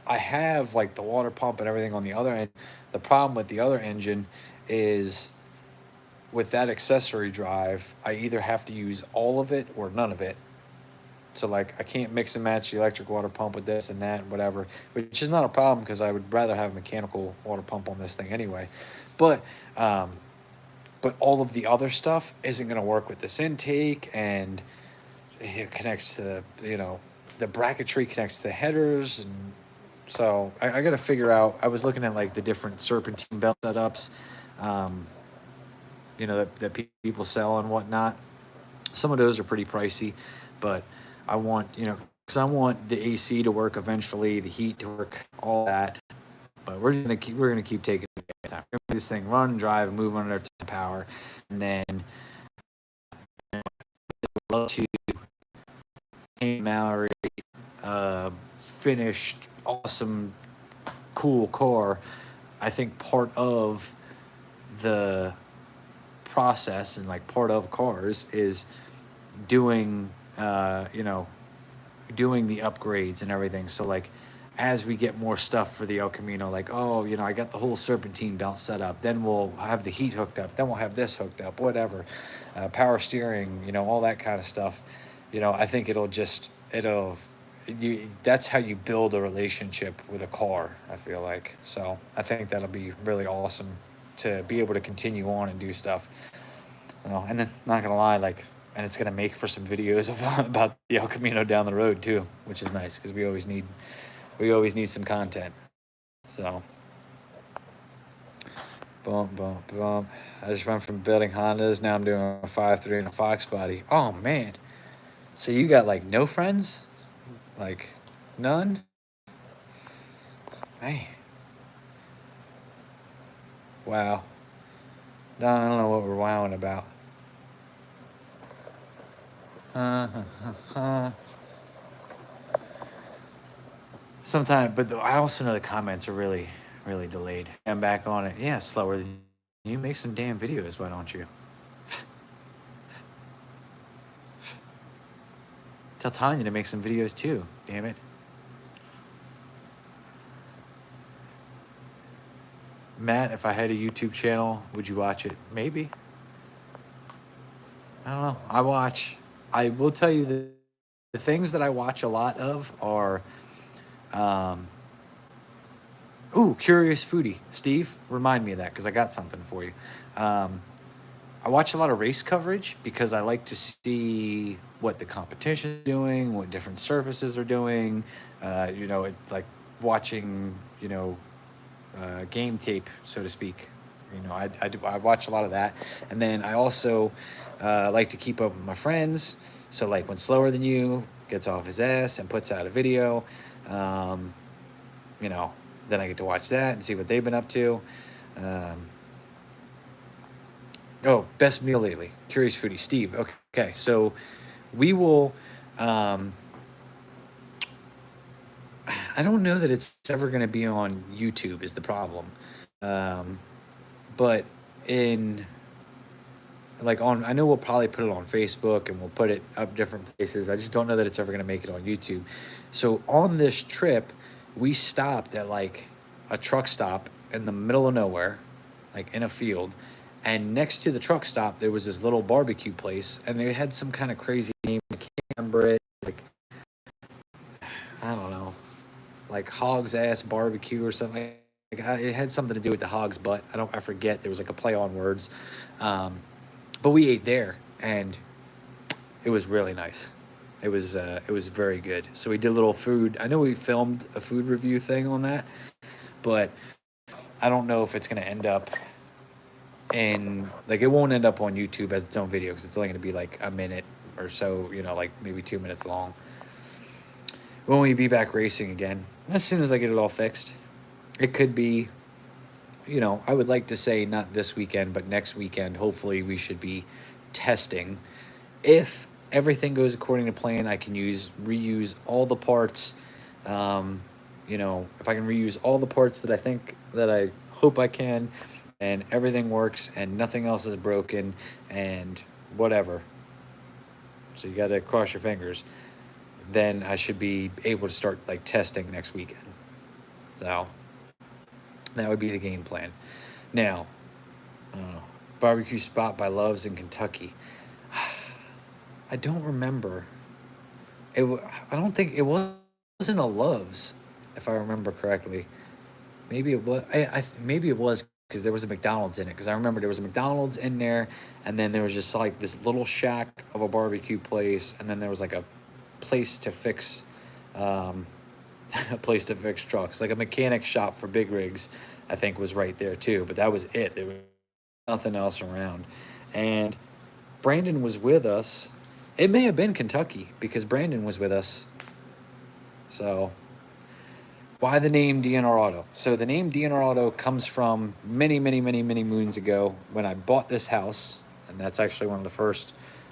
I have, like, the water pump and everything on the other end. The problem with the other engine is, with that accessory drive, I either have to use all of it or none of it. So, like, I can't mix and match the electric water pump with this and that and whatever, which is not a problem, because I would rather have a mechanical water pump on this thing anyway. But all of the other stuff isn't going to work with this intake, and it connects to, you know, the bracketry connects to the headers, and so I got to figure out. I was looking at, like, the different serpentine belt setups, you know, that people sell and whatnot. Some of those are pretty pricey, but I want, you know, because I want the AC to work eventually, the heat to work, all that. But we're gonna keep taking time. We're gonna make this thing run, drive, and move under to power, and then love to paint Mallory, finished, awesome, cool car. I think part of the process and like part of cars is doing, doing the upgrades and everything. So like, as we get more stuff for the El Camino, like, oh, I got the whole serpentine belt set up, then we'll have the heat hooked up, then we'll have this hooked up, whatever, power steering, all that kind of stuff. I think that's how you build a relationship with a car, I feel like. So I think that'll be really awesome to be able to continue on and do stuff. And then, not gonna lie, like, and it's gonna make for some videos about the El Camino down the road too, which is nice because we always need some content. So, boom. I just went from building Hondas. Now I'm doing a 5.3 and a Fox body. Oh man, so you got like no friends, like none? Hey, wow. I don't know what we're wowing about. Sometimes, but I also know the comments are really, really delayed. I'm back on it. Yeah, slower than you. Make some damn videos, why don't you? Tell Tanya to make some videos too, damn it. Matt, if I had a YouTube channel, would you watch it? Maybe. I don't know. I will tell you the things that I watch a lot of are, Curious Foodie. Steve, remind me of that because I got something for you. I watch a lot of race coverage because I like to see what the competition is doing, what different services are doing. It's like watching, game tape, so to speak. I watch a lot of that. And then I also like to keep up with my friends. So like when Slower Than You gets off his ass and puts out a video, then I get to watch that and see what they've been up to. Best meal lately. Curious Foodie. Steve. Okay. So we will, I don't know that it's ever going to be on YouTube is the problem. But I know we'll probably put it on Facebook and we'll put it up different places. I just don't know that it's ever going to make it on YouTube. So on this trip, we stopped at like a truck stop in the middle of nowhere, like in a field. And next to the truck stop, there was this little barbecue place, and they had some kind of crazy name. I can't remember it. Like, I don't know, like Hog's Ass Barbecue or something. It had something to do with the hog's butt. I forget. There was like a play on words. But we ate there, and it was really nice. It was very good. So we did a little food. I know we filmed a food review thing on that, but I don't know if it's going to end up it won't end up on YouTube as its own video because it's only going to be like a minute or so, like maybe 2 minutes long. When we be back racing again, as soon as I get it all fixed, it could be, I would like to say not this weekend, but next weekend, hopefully we should be testing. If everything goes according to plan, I can reuse all the parts. If I can reuse all the parts that I hope I can, and everything works and nothing else is broken and whatever. So you got to cross your fingers. Then I should be able to start like testing next weekend. So that would be the game plan. Now, barbecue spot by Love's in Kentucky. I don't remember. I don't think it wasn't a Love's, if I remember correctly. Maybe it was. Maybe it was because there was a McDonald's in it. Because I remember there was a McDonald's in there, and then there was just like this little shack of a barbecue place, and then there was like a place to fix, trucks, like a mechanic shop for big rigs. I think was right there too, but that was it. There was nothing else around, and Brandon was with us. It may have been Kentucky because Brandon was with us. So. Why the name DNR Auto? So the name DNR Auto comes from many, many, many, many moons ago when I bought this house. And that's actually one of the first,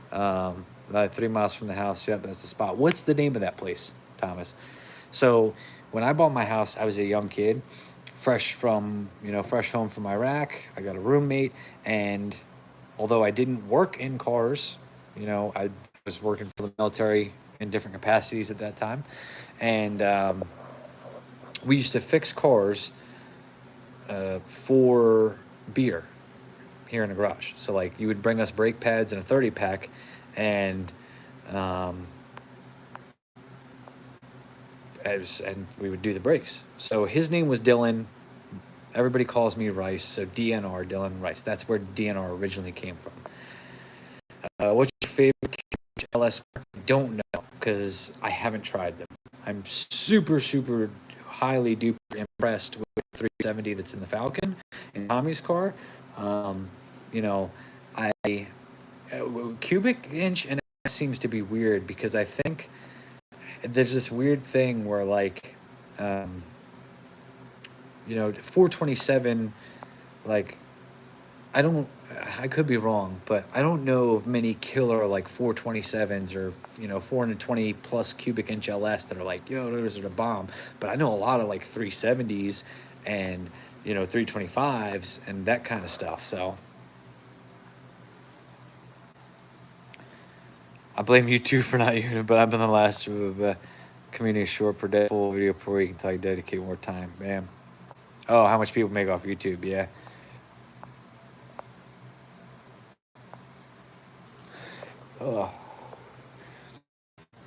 about 3 miles from the house. Yep, that's the spot. What's the name of that place, Thomas? So when I bought my house, I was a young kid, fresh home from Iraq. I got a roommate, and although I didn't work in cars, you know, I was working for the military in different capacities at that time, and we used to fix cars for beer here in the garage. So like you would bring us brake pads and a 30 pack, and um, and we would do the brakes. So his name was Dylan. Everybody calls me Ryce. So DNR, Dylan Ryce. That's where DNR originally came from. What's your favorite LS? I don't know because I haven't tried them. I'm super, super highly duper impressed with the 370 that's in the Falcon in Tommy's car. You know, I cubic inch and seems to be weird because I think there's this weird thing where like, you know, 427, like I could be wrong, but I don't know of many killer like 427s or, you know, 420 plus cubic inch LS that are like, yo, those are the bomb. But I know a lot of like 370s and, you know, 325s and that kind of stuff. So I blame you too for not using it, but I've been the last of community short per day, full video per week until I dedicate more time. Bam. Oh, how much people make off YouTube? Yeah. Oh.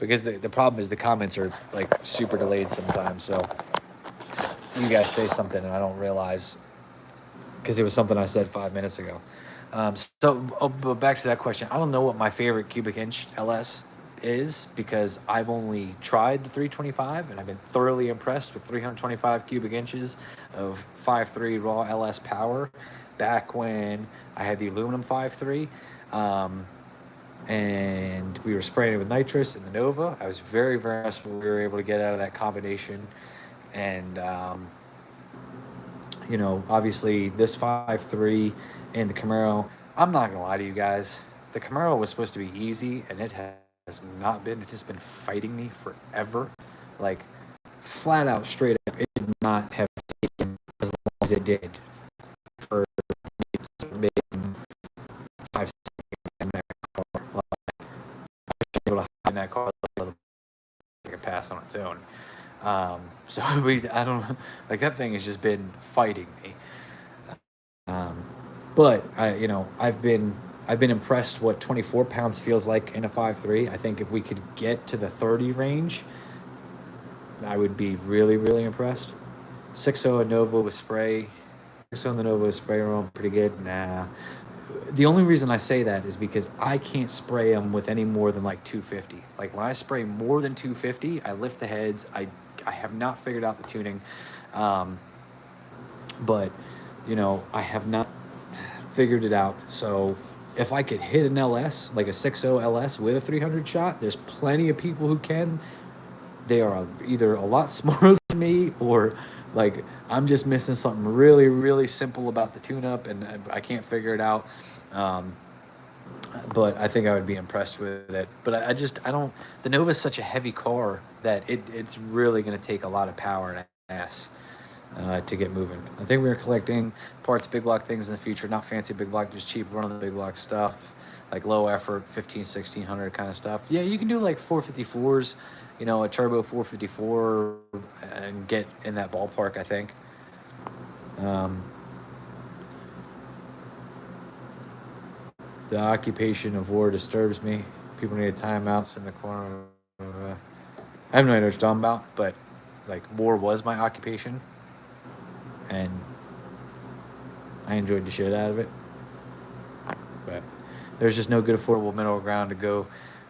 Because the problem is the comments are like super delayed sometimes. So you guys say something and I don't realize because it was something I said 5 minutes ago. But back to that question. I don't know what my favorite cubic inch LS is because I've only tried the 325 and I've been thoroughly impressed with 325 cubic inches of 5.3 raw LS power back when I had the aluminum 5.3. And we were spraying it with nitrous in the Nova. I was very, very impressed with what we were able to get out of that combination. And, you know, obviously this 5.3 and the Camaro, I'm not going to lie to you guys. The Camaro was supposed to be easy, and it has not been. It's just been fighting me forever. Like, flat out, straight up, it did not have taken as long as it did for maybe 5 seconds in that car. Like, I was able to hide in that car like a pass on its own. So I don't like that thing has just been fighting me. But you know, I've been impressed what 24 pounds feels like in a 5.3. I think if we could get to the 30 range, I would be really, really impressed. 6.0 Nova with spray. 6.0 the Nova with spray around pretty good. Nah. The only reason I say that is because I can't spray them with any more than like 250. Like when I spray more than 250, I lift the heads. I have not figured out the tuning, but you know, I have not figured it out. So if I could hit an LS, like a 6.0 LS with a 300 shot, there's plenty of people who can. They are either a lot smarter than me or like I'm just missing something really, really simple about the tune-up and I can't figure it out. But I think I would be impressed with it. But I don't, the Nova is such a heavy car that it's really going to take a lot of power and ass to get moving. I think we're collecting parts, big block things in the future, not fancy big block, just cheap run of the big block stuff, like low effort, 1600 kind of stuff. Yeah, you can do like 454s, you know, a turbo 454 and get in that ballpark, I think. The occupation of war disturbs me. People need timeouts in the corner. I have no idea what you're talking about, but like war was my occupation, and I enjoyed the shit out of it. But there's just no good affordable middle ground to go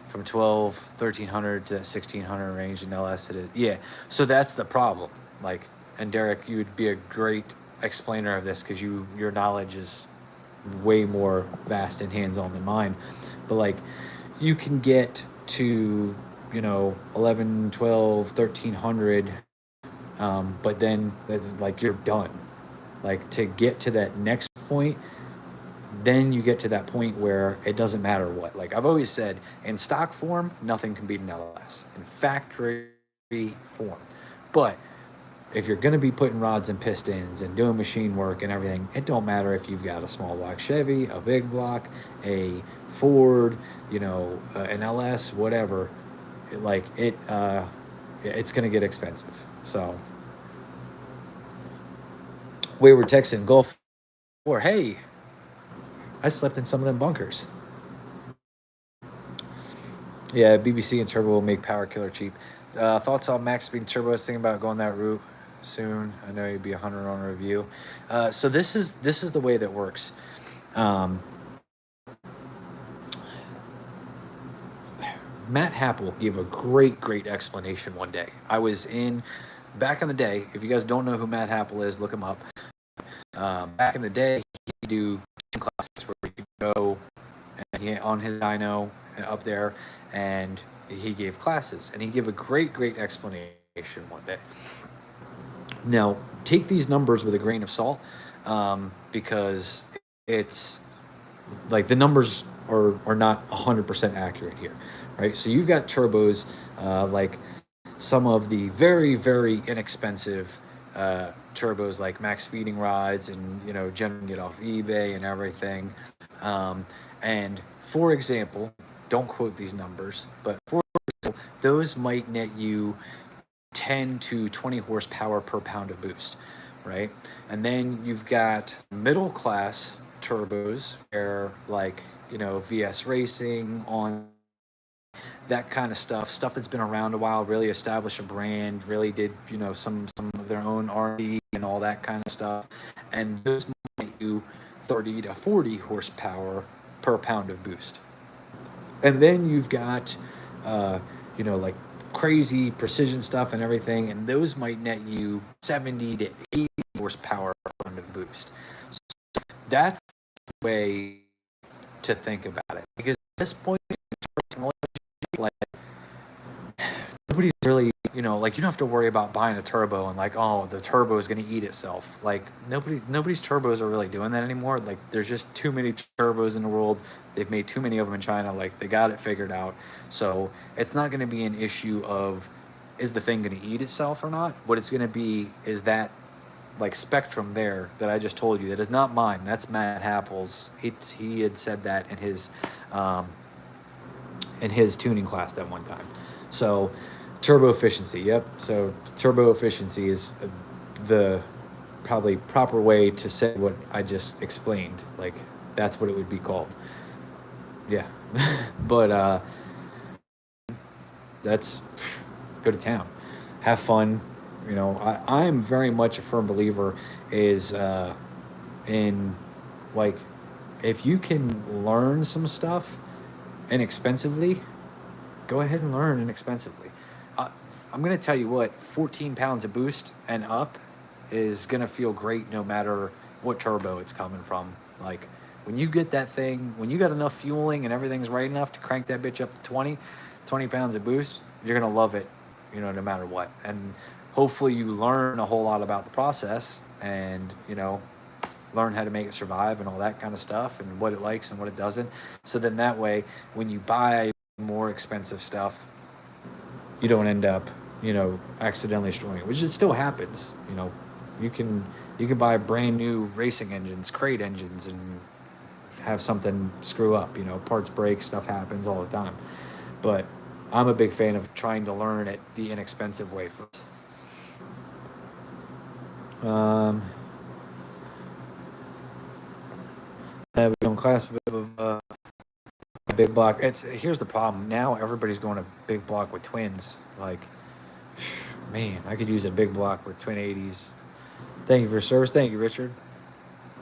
from 1300 to that 1600 range in LS. It is, yeah. So that's the problem. Like, and Derek, you would be a great explainer of this because your knowledge is way more vast and hands-on than mine. But like, you can get to, you know, 11, 12, 1300, but then it's like you're done. Like to get to that next point, then you get to that point where it doesn't matter what. Like I've always said, in stock form, nothing can beat an LS. In factory form. But if you're going to be putting rods and pistons and doing machine work and everything, it don't matter if you've got a small block Chevy, a big block, a Ford, an LS, whatever. It's going to get expensive. So we were texting Gulf War, hey, I slept in some of them bunkers. Yeah, BBC and turbo will make power killer cheap. Thoughts on max speed turbo? I was thinking about going that route soon. I know you'd be 100 on a review. So this is the way that works. Matt Happel gave a great explanation one day. I was back in the day. If you guys don't know who Matt Happel is, look him up. Back in the day, he'd do classes where you could go and on his dyno up there, and he gave classes, and he gave a great explanation one day. Now, take these numbers with a grain of salt, because it's like the numbers are not 100% accurate here, right? So you've got turbos, like some of the very inexpensive turbos like max feeding rods and generally get off eBay and everything. And for example, don't quote these numbers, but for example, those might net you 10 to 20 horsepower per pound of boost, right? And then you've got middle class turbos where like VS Racing, on that kind of stuff that's been around a while, really established a brand, really did some of their own R&D and all that kind of stuff, and those might do 30 to 40 horsepower per pound of boost. And then you've got like crazy precision stuff and everything, and those might net you 70 to 80 horsepower per pound of boost. So that's the way to think about it, because at this point in technology, like nobody's really like, you don't have to worry about buying a turbo and like, oh, the turbo is going to eat itself. Like nobody's turbos are really doing that anymore. Like there's just too many turbos in the world. They've made too many of them in China. Like they got it figured out. So it's not going to be an issue of, is the thing going to eat itself or not? What it's going to be is that like spectrum there that I just told you, that is not mine. That's Matt Happel's. He had said that in his tuning class that one time. So turbo efficiency, yep. So turbo efficiency is the probably proper way to say what I just explained. Like that's what it would be called. Yeah. But that's, go to town, have fun. I am very much a firm believer is in like, if you can learn some stuff inexpensively, go ahead and learn inexpensively. I'm going to tell you what, 14 pounds of boost and up is going to feel great no matter what turbo it's coming from. Like when you get that thing, when you got enough fueling and everything's right enough to crank that bitch up to 20 pounds of boost, you're going to love it, no matter what. And hopefully you learn a whole lot about the process and, learn how to make it survive and all that kind of stuff and what it likes and what it doesn't. So then that way, when you buy more expensive stuff, you don't end up, accidentally destroying it, which it still happens. You can buy brand new racing engines, crate engines, and have something screw up. Parts break, stuff happens all the time. But I'm a big fan of trying to learn it the inexpensive way first. We don't class of big block. Here's the problem. Now everybody's going to big block with twins. Like, man, I could use a big block with twin 80s. Thank you for your service. Thank you, Richard.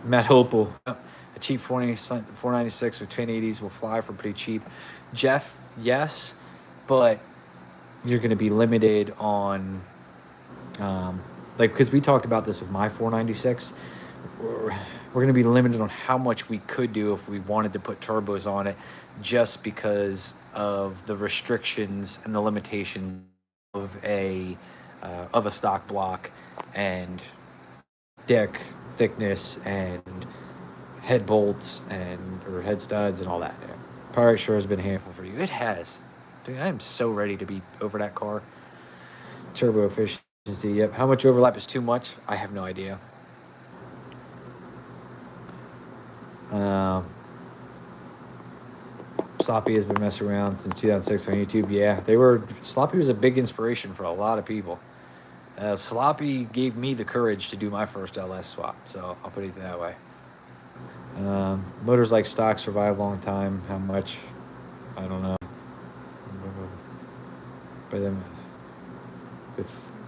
Matt Hopel. A cheap 496 with twin 80s will fly for pretty cheap. Jeff, yes, but you're going to be limited on, because we talked about this with my 496. We're going to be limited on how much we could do if we wanted to put turbos on it, just because of the restrictions and the limitations of a stock block and deck thickness and head bolts or head studs and all that. Yeah. Pirate sure has been a handful for you. It has. Dude, I am so ready to be over that car. Turbo efficient. Yep. How much overlap is too much? I have no idea. Sloppy has been messing around since 2006 on YouTube. Yeah, Sloppy was a big inspiration for a lot of people. Sloppy gave me the courage to do my first LS swap, so I'll put it that way. Motors like stock survive a long time. How much? I don't know. But then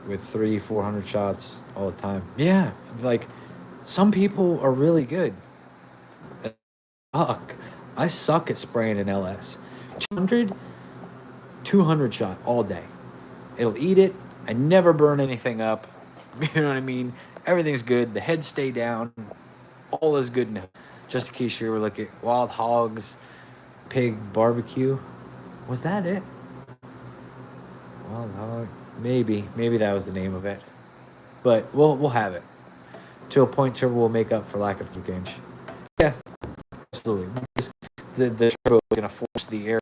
with 300-400 shots all the time. Yeah, like some people are really good. I suck at spraying an LS. 200 shot all day. It'll eat it. I never burn anything up. You know what I mean? Everything's good. The heads stay down. All is good now. Just in case you were looking at Wild Hogs Pig Barbecue. Was that it? Wild Hogs. Maybe that was the name of it. But we'll have it. To a point where we'll make up for lack of games. Yeah, absolutely. The turbo is gonna force the air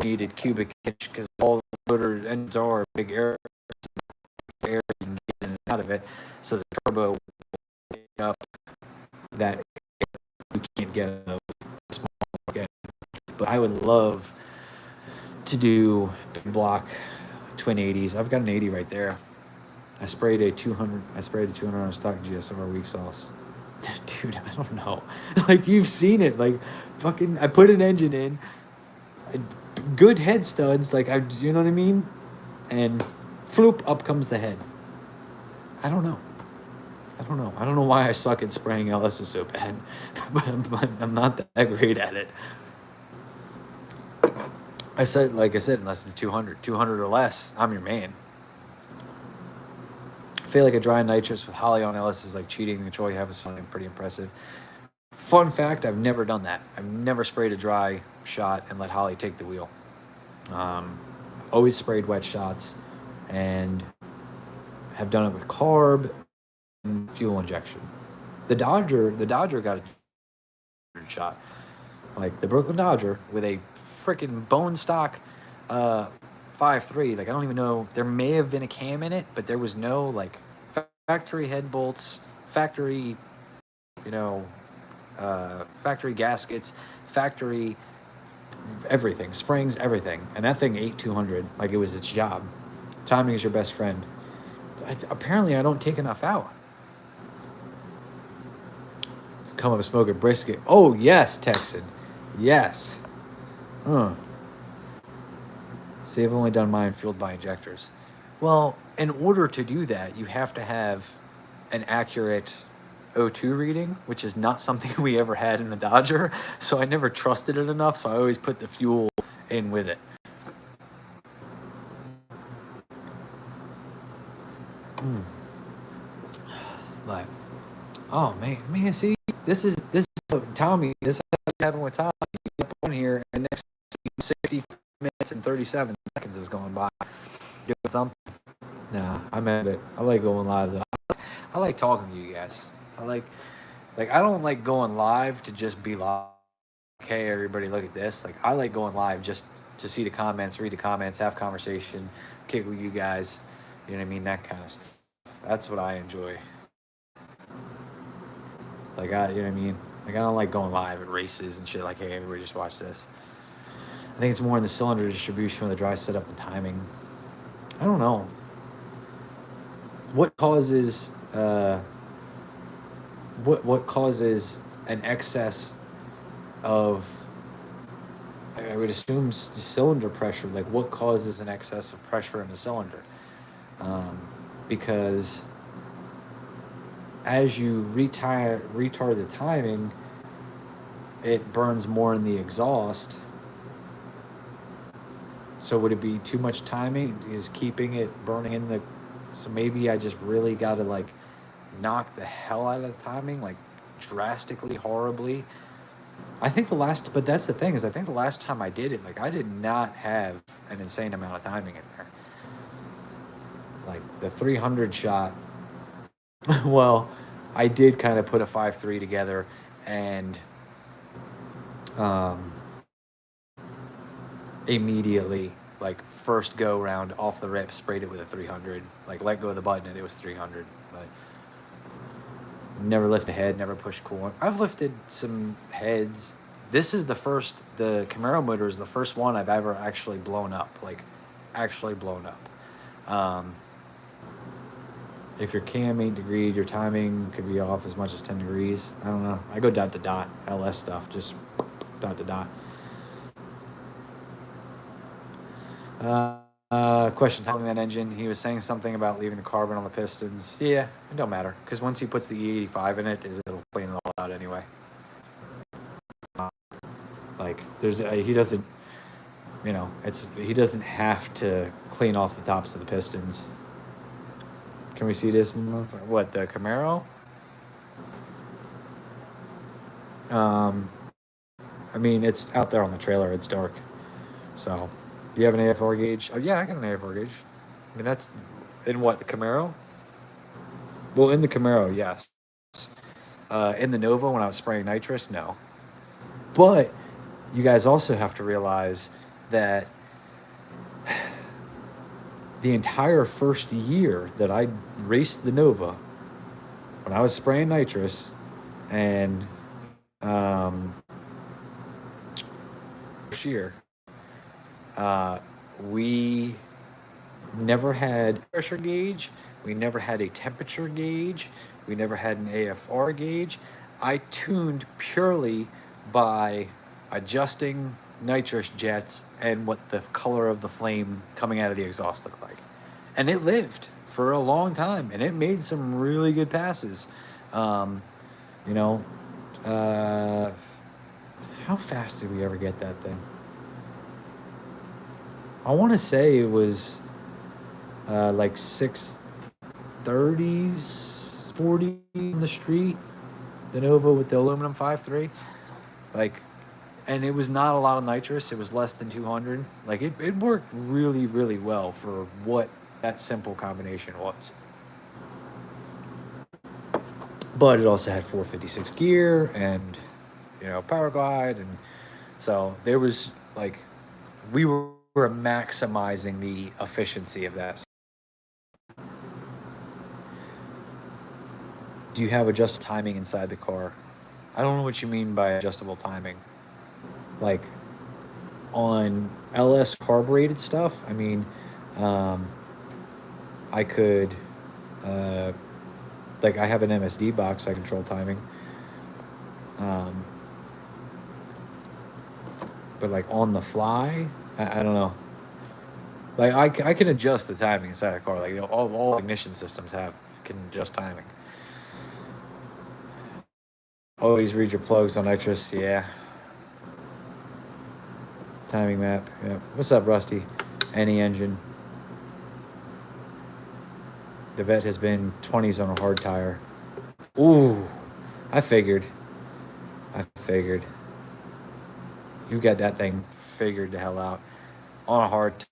needed cubic inch because all the motor ends are big air you can get in and out of it. So the turbo will pick up that you can't get a small again. But I would love to do big block twin 80s. I've got an 80 right there. I sprayed a 200 on stock GSR weak sauce. Dude, I don't know. Like, you've seen it. Like, fucking, I put an engine in, good head studs, like, you know what I mean? And floop, up comes the head. I don't know. I don't know why I suck at spraying LSs so bad, but I'm not that great at it. Like I said, unless it's 200 or less, I'm your man. I feel like a dry nitrous with Holly on LS is like cheating. The control you have is something pretty impressive. Fun fact, I've never done that. I've never sprayed a dry shot and let Holly take the wheel. Always sprayed wet shots and have done it with carb and fuel injection. The Dodger got a shot. Like the Brooklyn Dodger with a freaking bone stock 5.3. Like, I don't even know. There may have been a cam in it, but there was no, like, factory head bolts, factory, factory gaskets, factory everything, springs, everything. And that thing ate 200 like it was its job. Timing is your best friend. Apparently, I don't take enough out. Come up and smoke a brisket. Oh, yes, Texan. Yes. See, I've only done mine fueled by injectors. Well, in order to do that, you have to have an accurate O2 reading, which is not something we ever had in the Dodger. So I never trusted it enough, so I always put the fuel in with it. But, oh man, see, this is Tommy. This is what happened with Tommy. He up on here, and next 60 minutes and 37 seconds is going by. Doing something. Nah, I'm at it. I like going live though. I like talking to you guys. I don't like going live to just be like, hey, everybody, look at this. Like, I like going live just to see the comments, read the comments, have conversation, kick with you guys. You know what I mean? That kind of stuff. That's what I enjoy. Like, you know what I mean? Like, I don't like going live at races and shit. Like, hey, everybody, just watch this. I think it's more in the cylinder distribution with the dry setup and timing. I don't know. What causes what causes an excess of, I would assume, cylinder pressure? Like, what causes an excess of pressure in the cylinder? Because as you retard the timing, it burns more in the exhaust. So would it be too much timing? Is keeping it burning in the... So maybe I just really got to, like, knock the hell out of the timing, like, drastically, horribly. I think but that's the thing, is I think the last time I did it, like, I did not have an insane amount of timing in there. Like, the 300 shot, well, I did kind of put a 5.3 together, and immediately like first go round off the rip, sprayed it with a 300. Like let go of the button and it was 300. But never lift a head, never pushed coolant. I've lifted some heads. This is the Camaro motor is the first one I've ever actually blown up, like actually blown up. If your cam 8 degrees, your timing could be off as much as 10 degrees. I don't know. I go dot to dot, LS stuff, just dot to dot. Question telling that engine. He was saying something about leaving the carbon on the pistons. Yeah, it don't matter because once he puts the E85 in it, it'll clean it all out anyway. Like he doesn't, he doesn't have to clean off the tops of the pistons. Can we see this? What, the Camaro? I mean, it's out there on the trailer. It's dark. So, do you have an AF4 gauge? Oh, yeah, I got an AF4 gauge. I mean, that's in what, the Camaro? Well, in the Camaro, yes. In the Nova, when I was spraying nitrous, no. But you guys also have to realize that the entire first year that I raced the Nova, when I was spraying nitrous, and first year, we never had pressure gauge, we never had a temperature gauge, we never had an AFR gauge. I tuned purely by adjusting nitrous jets and what the color of the flame coming out of the exhaust looked like. And it lived for a long time, and it made some really good passes. How fast did we ever get that thing? I want to say it was like 630s, 40 in the street, the Nova with the aluminum 5.3. Like, and it was not a lot of nitrous. It was less than 200. Like, it worked really, really well for what that simple combination was. But it also had 456 gear and, power glide. And so there was, like, we were maximizing the efficiency of that. Do you have adjustable timing inside the car? I don't know what you mean by adjustable timing. Like, on LS carbureted stuff, I mean, I could, like, I have an MSD box, I control timing. But, like, on the fly, I don't know. Like, I can adjust the timing inside the car. Like, all ignition systems can adjust timing. Always read your plugs on nitrous, yeah. Timing map, yeah. What's up, Rusty? Any engine. The vet has been 20s on a hard tire. Ooh, I figured. You got that thing figured the hell out. On a hard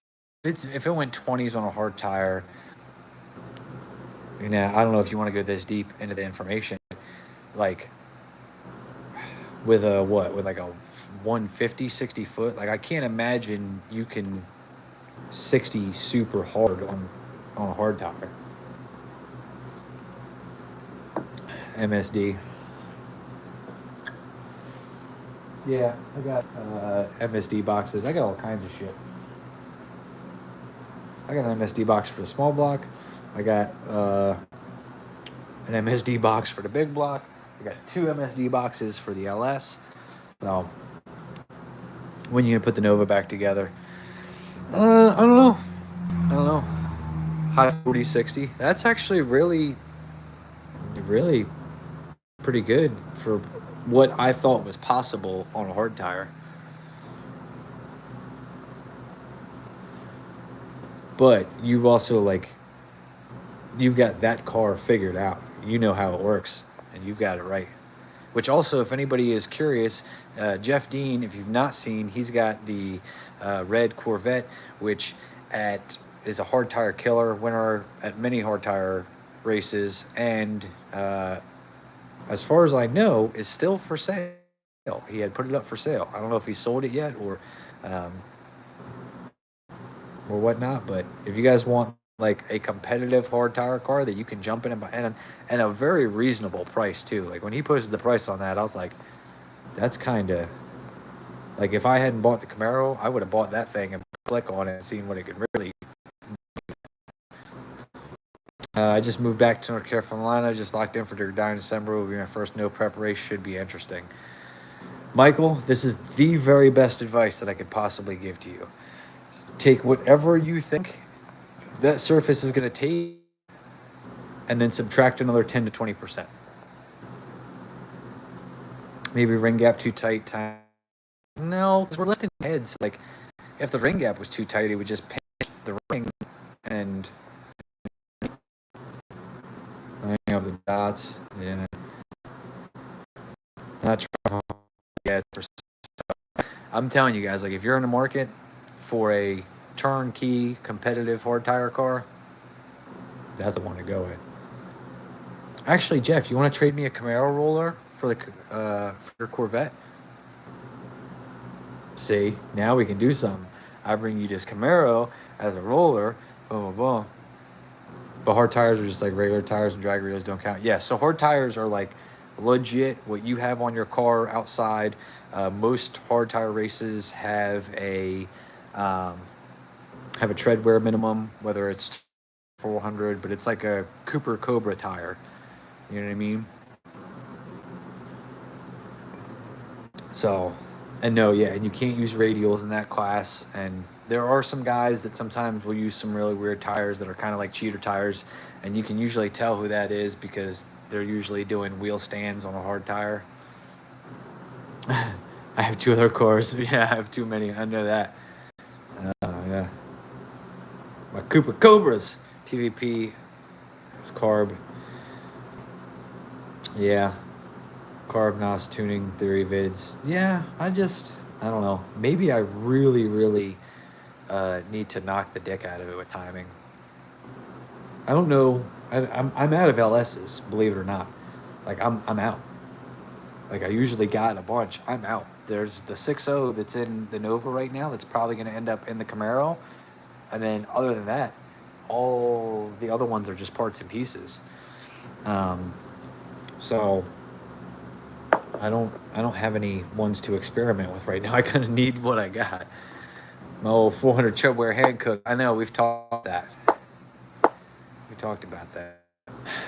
if it went 20s on a hard tire, I don't know if you want to go this deep into the information. Like, with a 150, 60 foot, like, I can't imagine you can 60 super hard on a hard tire. MSD. Yeah, I got MSD boxes. I got all kinds of shit. I got an MSD box for the small block. I got an MSD box for the big block. I got 2 MSD boxes for the LS. So, when you gonna put the Nova back together? I don't know. High 40, 60. That's actually really, really pretty good for what I thought was possible on a hard tire. But you've also, like, you've got that car figured out. You know how it works, and you've got it right. Which also, if anybody is curious, Jeff Dean, if you've not seen, he's got the red Corvette, which is a hard tire killer, winner at many hard tire races, and as far as I know, is still for sale. He had put it up for sale. I don't know if he sold it yet or or whatnot. But if you guys want like a competitive hard tire car that you can jump in and buy, and a very reasonable price too. Like when he posted the price on that, I was like, that's kind of like if I hadn't bought the Camaro, I would have bought that thing and click on it and seen what it could really. I just moved back to North Carolina. Just locked in for during December. Will be my first no prep race. Should be interesting. Michael, this is the very best advice that I could possibly give to you. Take whatever you think that surface is going to take and then subtract another 10 to 20%. Maybe ring gap too tight. No, because we're lifting heads. Like, if the ring gap was too tight, it would just pinch the ring and lining up the dots. Yeah. Not trying to get. I'm telling you guys, like, if you're in the market for a turnkey competitive hard tire car, that's the one to go with. Actually, Jeff, you want to trade me a Camaro roller for your Corvette? See, now we can do something. I bring you this Camaro as a roller, boom, boom, boom. But hard tires are just like regular tires, and drag reels don't count. Yeah, so hard tires are like legit what you have on your car outside. Most hard tire races have a tread wear minimum, whether it's 400, but it's like a Cooper Cobra tire. You know what I mean? So, and no, yeah, and you can't use radials in that class. And there are some guys that sometimes will use some really weird tires that are kind of like cheater tires, and you can usually tell who that is because they're usually doing wheel stands on a hard tire. I have 2 other cars. Yeah, I have too many. I know that. Yeah. My Cooper Cobras. TVP. It's Carb. Yeah. Carb NOS tuning theory vids. Yeah, I don't know. Maybe I really, really need to knock the dick out of it with timing. I don't know. I'm out of LSs, believe it or not. Like, I'm out. Like, I usually got a bunch. I'm out. There's the 6.0 that's in the Nova right now that's probably going to end up in the Camaro. And then other than that, all the other ones are just parts and pieces. So I don't have any ones to experiment with right now. I kind of need what I got. My old 400 Chubware hand cook. I know we've talked that. We talked about that.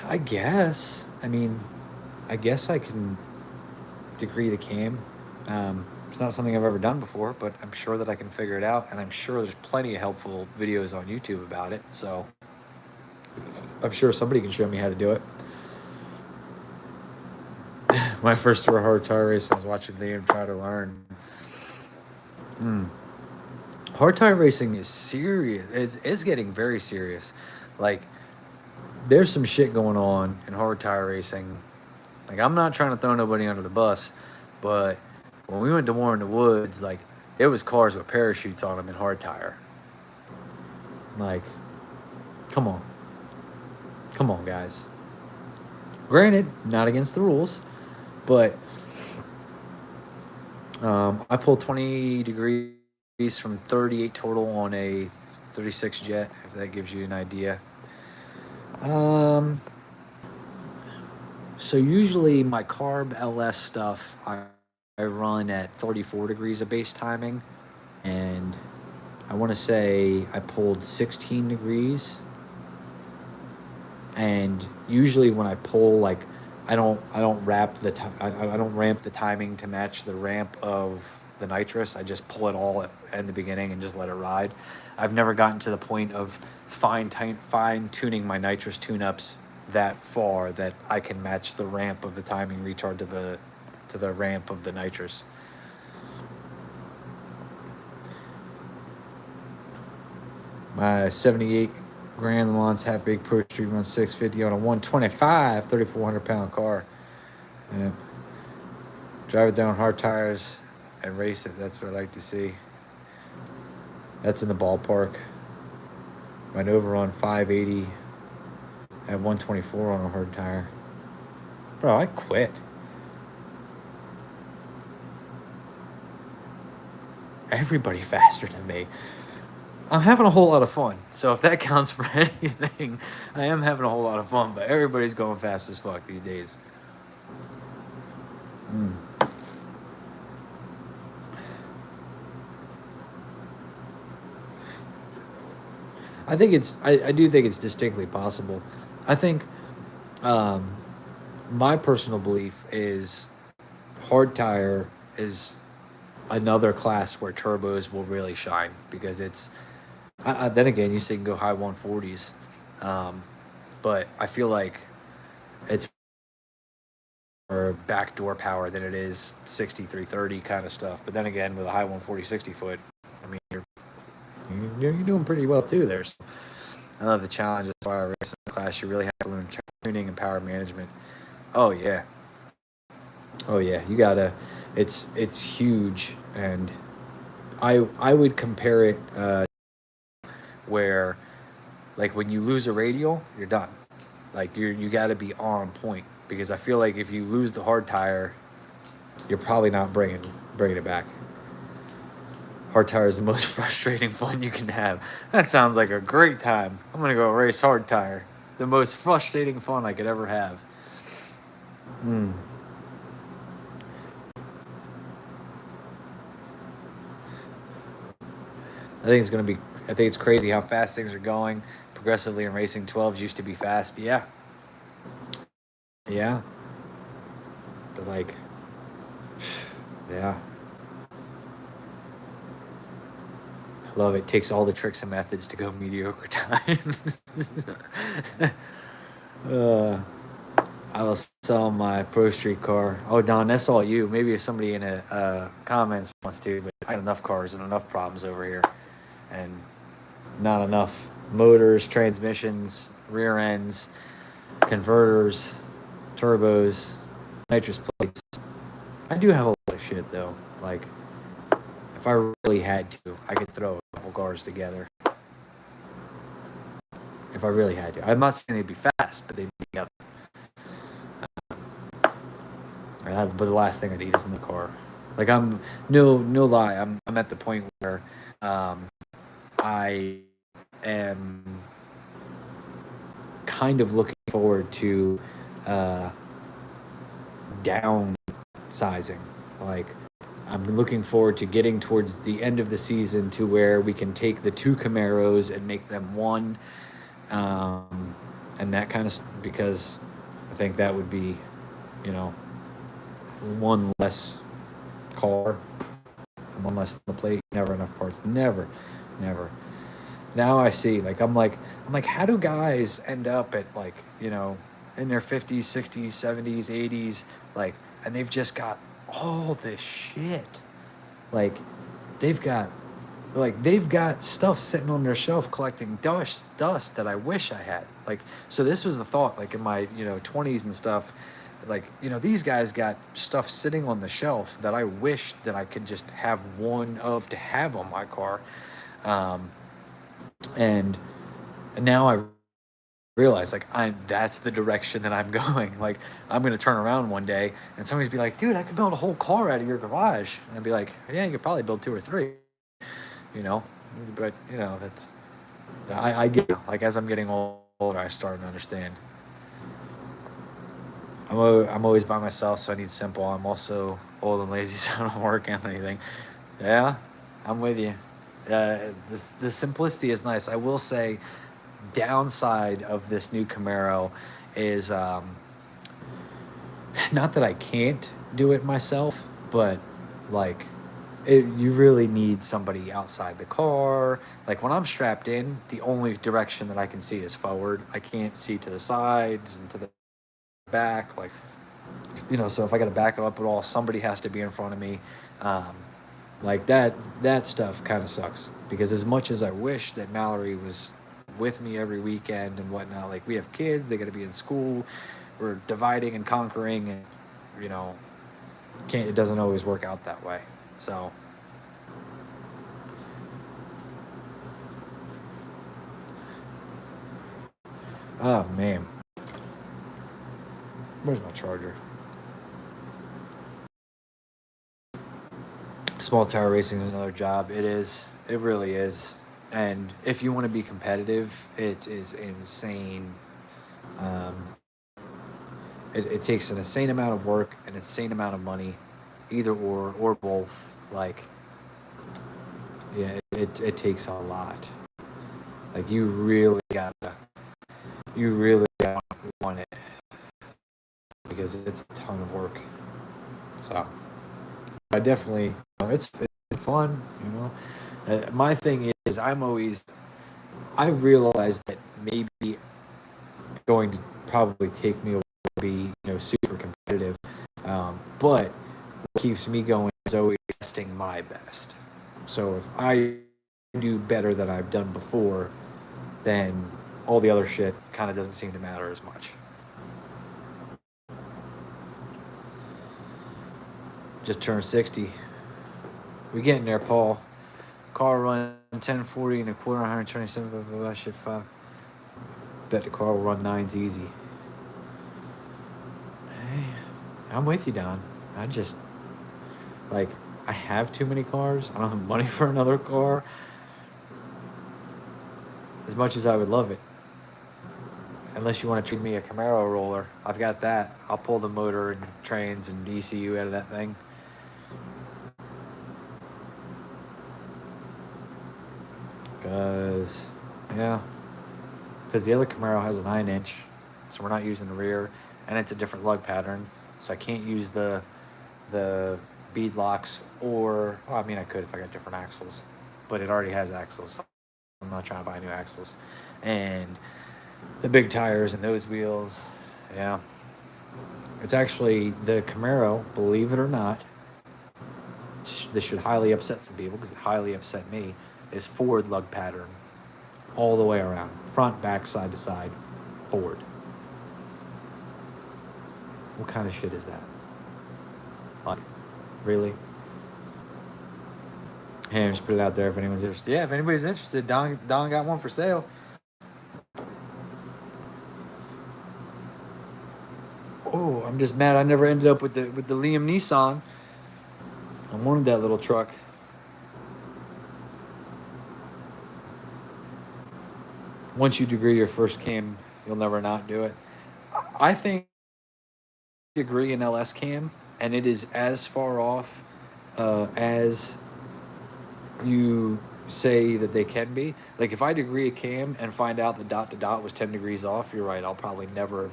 I guess. I mean, I guess I can degree the cam. It's not something I've ever done before, but I'm sure that I can figure it out, and I'm sure there's plenty of helpful videos on YouTube about it. So I'm sure somebody can show me how to do it. My first tour hard tire race, I was watching Liam try to learn. Hard tire racing is serious. It's getting very serious. Like, there's some shit going on in hard tire racing. Like, I'm not trying to throw nobody under the bus, but when we went to War in the Woods, like, there was cars with parachutes on them in hard tire. Like, come on. Come on, guys. Granted, not against the rules, but I pulled 20 degrees from 38 total on a 36 jet, if that gives you an idea. So usually my Carb LS stuff, I run at 34 degrees of base timing, and I want to say I pulled 16 degrees. And usually when I pull, like, I don't ramp the timing to match the ramp of the nitrous. I just pull it all in the beginning and just let it ride. I've never gotten to the point of fine tuning my nitrous tune-ups that far that I can match the ramp of the timing retard to the ramp of the nitrous. My 78 Grand Le Mans half big Pro Street runs 650 on a 125 3,400 pound car. Yeah. Drive it down hard tires and race it. That's what I like to see. That's in the ballpark. My Nova on 580 at 124 on a hard tire. Bro, I quit. Everybody faster than me. I'm having a whole lot of fun. So if that counts for anything, I am having a whole lot of fun. But everybody's going fast as fuck these days. I think I do think it's distinctly possible. I think my personal belief is hard tire is another class where turbos will really shine because it's. Then again, you say you can go high 140s, but I feel like it's more backdoor power than it is 6330 kind of stuff. But then again, with a high 140 60 foot, I mean, you're doing pretty well too there. So I love the challenge as far as racing class. You really have to learn tuning and power management. Oh yeah, oh yeah. You gotta. It's huge, and I would compare it where, like, when you lose a radial, you're done. Like you got to be on point because I feel like if you lose the hard tire, you're probably not bringing it back. Hard tire is the most frustrating fun you can have. That sounds like a great time. I'm gonna go race hard tire. The most frustrating fun I could ever have. I think it's gonna be. I think it's crazy how fast things are going. Progressively in racing, 12s used to be fast. Yeah, yeah. But like, yeah. Love it. Takes all the tricks and methods to go mediocre times. I will sell my Pro Street car. Oh, Don, that's all you. Maybe if somebody in a comments wants to, but I got enough cars and enough problems over here, and not enough motors, transmissions, rear ends, converters, turbos, nitrous plates. I do have a lot of shit though. Like, if I really had to, I could throw a couple cars together. If I really had to. I'm not saying they'd be fast, but they'd be up. But the last thing I need is in the car. Like, I'm no lie. I'm at the point where I am kind of looking forward to downsizing. Like, I'm looking forward to getting towards the end of the season to where we can take the two Camaros and make them one, and that kind of stuff, because I think that would be, one less car, one less on the plate. Never enough parts. Never. Now I see. Like, I'm like, how do guys end up at, like, in their 50s, 60s, 70s, 80s, like, and they've just got all this shit. Like, they've got stuff sitting on their shelf collecting dust that I wish I had. Like, so this was the thought, like, in my 20s and stuff. Like, these guys got stuff sitting on the shelf that I wish that I could just have one of to have on my car. And now I realize, like, that's the direction that I'm going. Like, I'm going to turn around one day and somebody's be like, dude, I could build a whole car out of your garage. And I'd be like, yeah, you could probably build 2 or 3, but that's, I get it. Like, as I'm getting older, I start to understand. I'm always by myself, so I need simple. I'm also old and lazy, so I don't work on anything. Yeah, I'm with you. The simplicity is nice. I will say, downside of this new Camaro is not that I can't do it myself, but like, you really need somebody outside the car. Like, when I'm strapped in, the only direction that I can see is forward. I can't see to the sides and to the back, like, so if I got to back it up at all, somebody has to be in front of me. Like, that stuff kind of sucks, because as much as I wish that Mallory was with me every weekend and whatnot, like, we have kids, they got to be in school, we're dividing and conquering, and it doesn't always work out that way. So oh man, where's my charger? Small tower racing is another job. It is. It really is. And if you want to be competitive, it is insane. Um, it takes an insane amount of work, an insane amount of money, either or both. Like, yeah, it takes a lot. Like, you really gotta want it because it's a ton of work. So I definitely, it's fun, my thing is, I realize that maybe going to probably take me a while to be, super competitive. But what keeps me going is always testing my best. So if I do better than I've done before, then all the other shit kind of doesn't seem to matter as much. Just turned 60. We getting there, Paul. Car run 1040 and a quarter, 127, blah, blah, blah, shit, 5. Bet the car will run 9s easy. Hey, I'm with you, Don. I just, I have too many cars. I don't have money for another car. As much as I would love it. Unless you want to treat me a Camaro roller. I've got that. I'll pull the motor and trains and ECU out of that thing. Because the other Camaro has a 9-inch, so we're not using the rear, and it's a different lug pattern, so I can't use the bead locks, or, well, I mean, I could if I got different axles, but it already has axles, so I'm not trying to buy new axles. And the big tires and those wheels, yeah. It's actually the Camaro, believe it or not, this should highly upset some people because it highly upset me, is Ford lug pattern all the way around, front, back, side to side, Ford. What kind of shit is that? Like, really? Hey, just put it out there if anyone's interested. Yeah, if anybody's interested, Don got one for sale. Oh, I'm just mad I never ended up with the Liam Neeson. I wanted that little truck. Once you degree your first cam, you'll never not do it. I think degree in LS cam, and it is as far off as you say that they can be. Like, if I degree a cam and find out the dot to dot was 10 degrees off, you're right, I'll probably never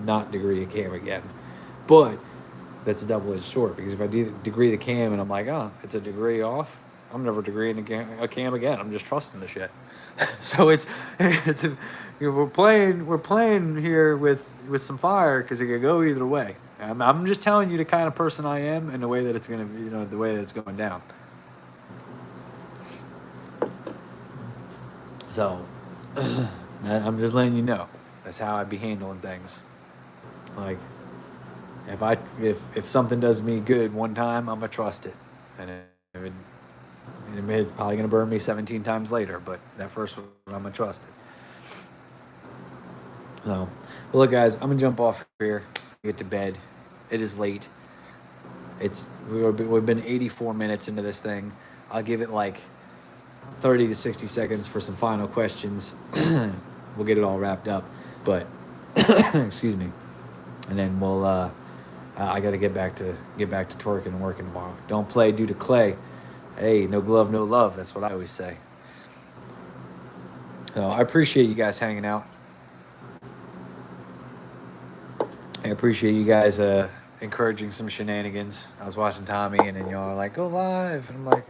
not degree a cam again. But that's a double-edged sword, because if I degree the cam and I'm like, oh, it's a degree off, I'm never degreeing a cam again. I'm just trusting the shit. So we're playing here with some fire, because it could go either way. I'm just telling you the kind of person I am and the way that it's gonna be, the way that it's going down. So I'm just letting you know that's how I'd be handling things. Like, if something does me good one time, I'm gonna trust it, and it's probably gonna burn me 17 times later. But that first one, I'm gonna trust it. So, well, look, guys, I'm gonna jump off here, get to bed. It is late. We've been 84 minutes into this thing. I'll give it like 30 to 60 seconds for some final questions. We'll get it all wrapped up, but excuse me, and then we'll. I got to get back to twerking and working tomorrow. Don't play due to clay. Hey, no glove, no love. That's what I always say. So I appreciate you guys hanging out. I appreciate you guys encouraging some shenanigans. I was watching Tommy, and then y'all are like, go live. And I'm like,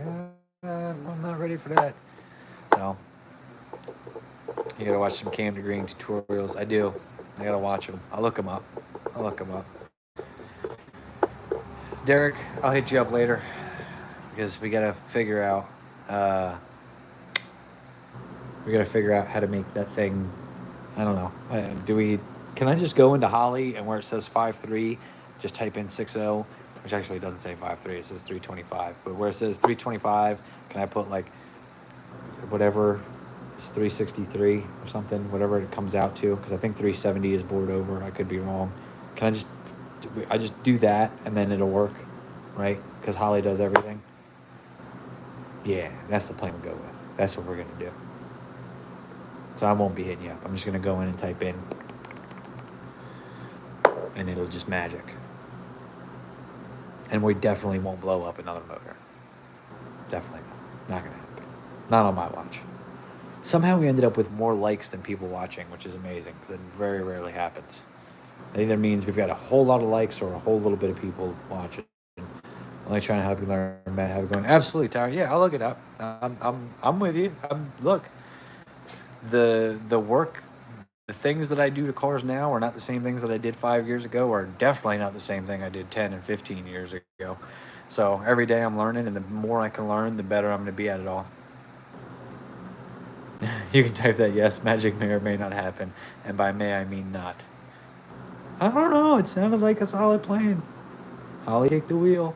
I'm not ready for that. So you got to watch some cam degreeing tutorials. I do. I got to watch them. I'll look them up. Derek, I'll hit you up later, because we gotta figure out how to make that thing. I don't know. Can I just go into Holly, and where it says 5.3, just type in 6.0, which actually doesn't say 5.3, it says 325. But where it says 325, can I put like whatever is 363 or something, whatever it comes out to? Because I think 370 is board over. I could be wrong. Can I just do that, and then it'll work, right? Because Holly does everything. Yeah, that's the plan we'll go with. That's what we're going to do. So I won't be hitting you up. I'm just going to go in and type in, and it'll just magic. And we definitely won't blow up another motor. Definitely not going to happen. Not on my watch. Somehow we ended up with more likes than people watching, which is amazing, because that very rarely happens. It either means we've got a whole lot of likes or a whole little bit of people watching. Only trying to help you learn, Matt. How it going? Absolutely, Tyler. Yeah, I'll look it up. I'm with you. Look, the work, the things that I do to cars now are not the same things that I did 5 years ago, or definitely not the same thing I did 10 and 15 years ago. So every day I'm learning, and the more I can learn, the better I'm going to be at it all. You can type that, yes, magic may or may not happen. And by may, I mean not. I don't know. It sounded like a solid plan. Holly, take the wheel.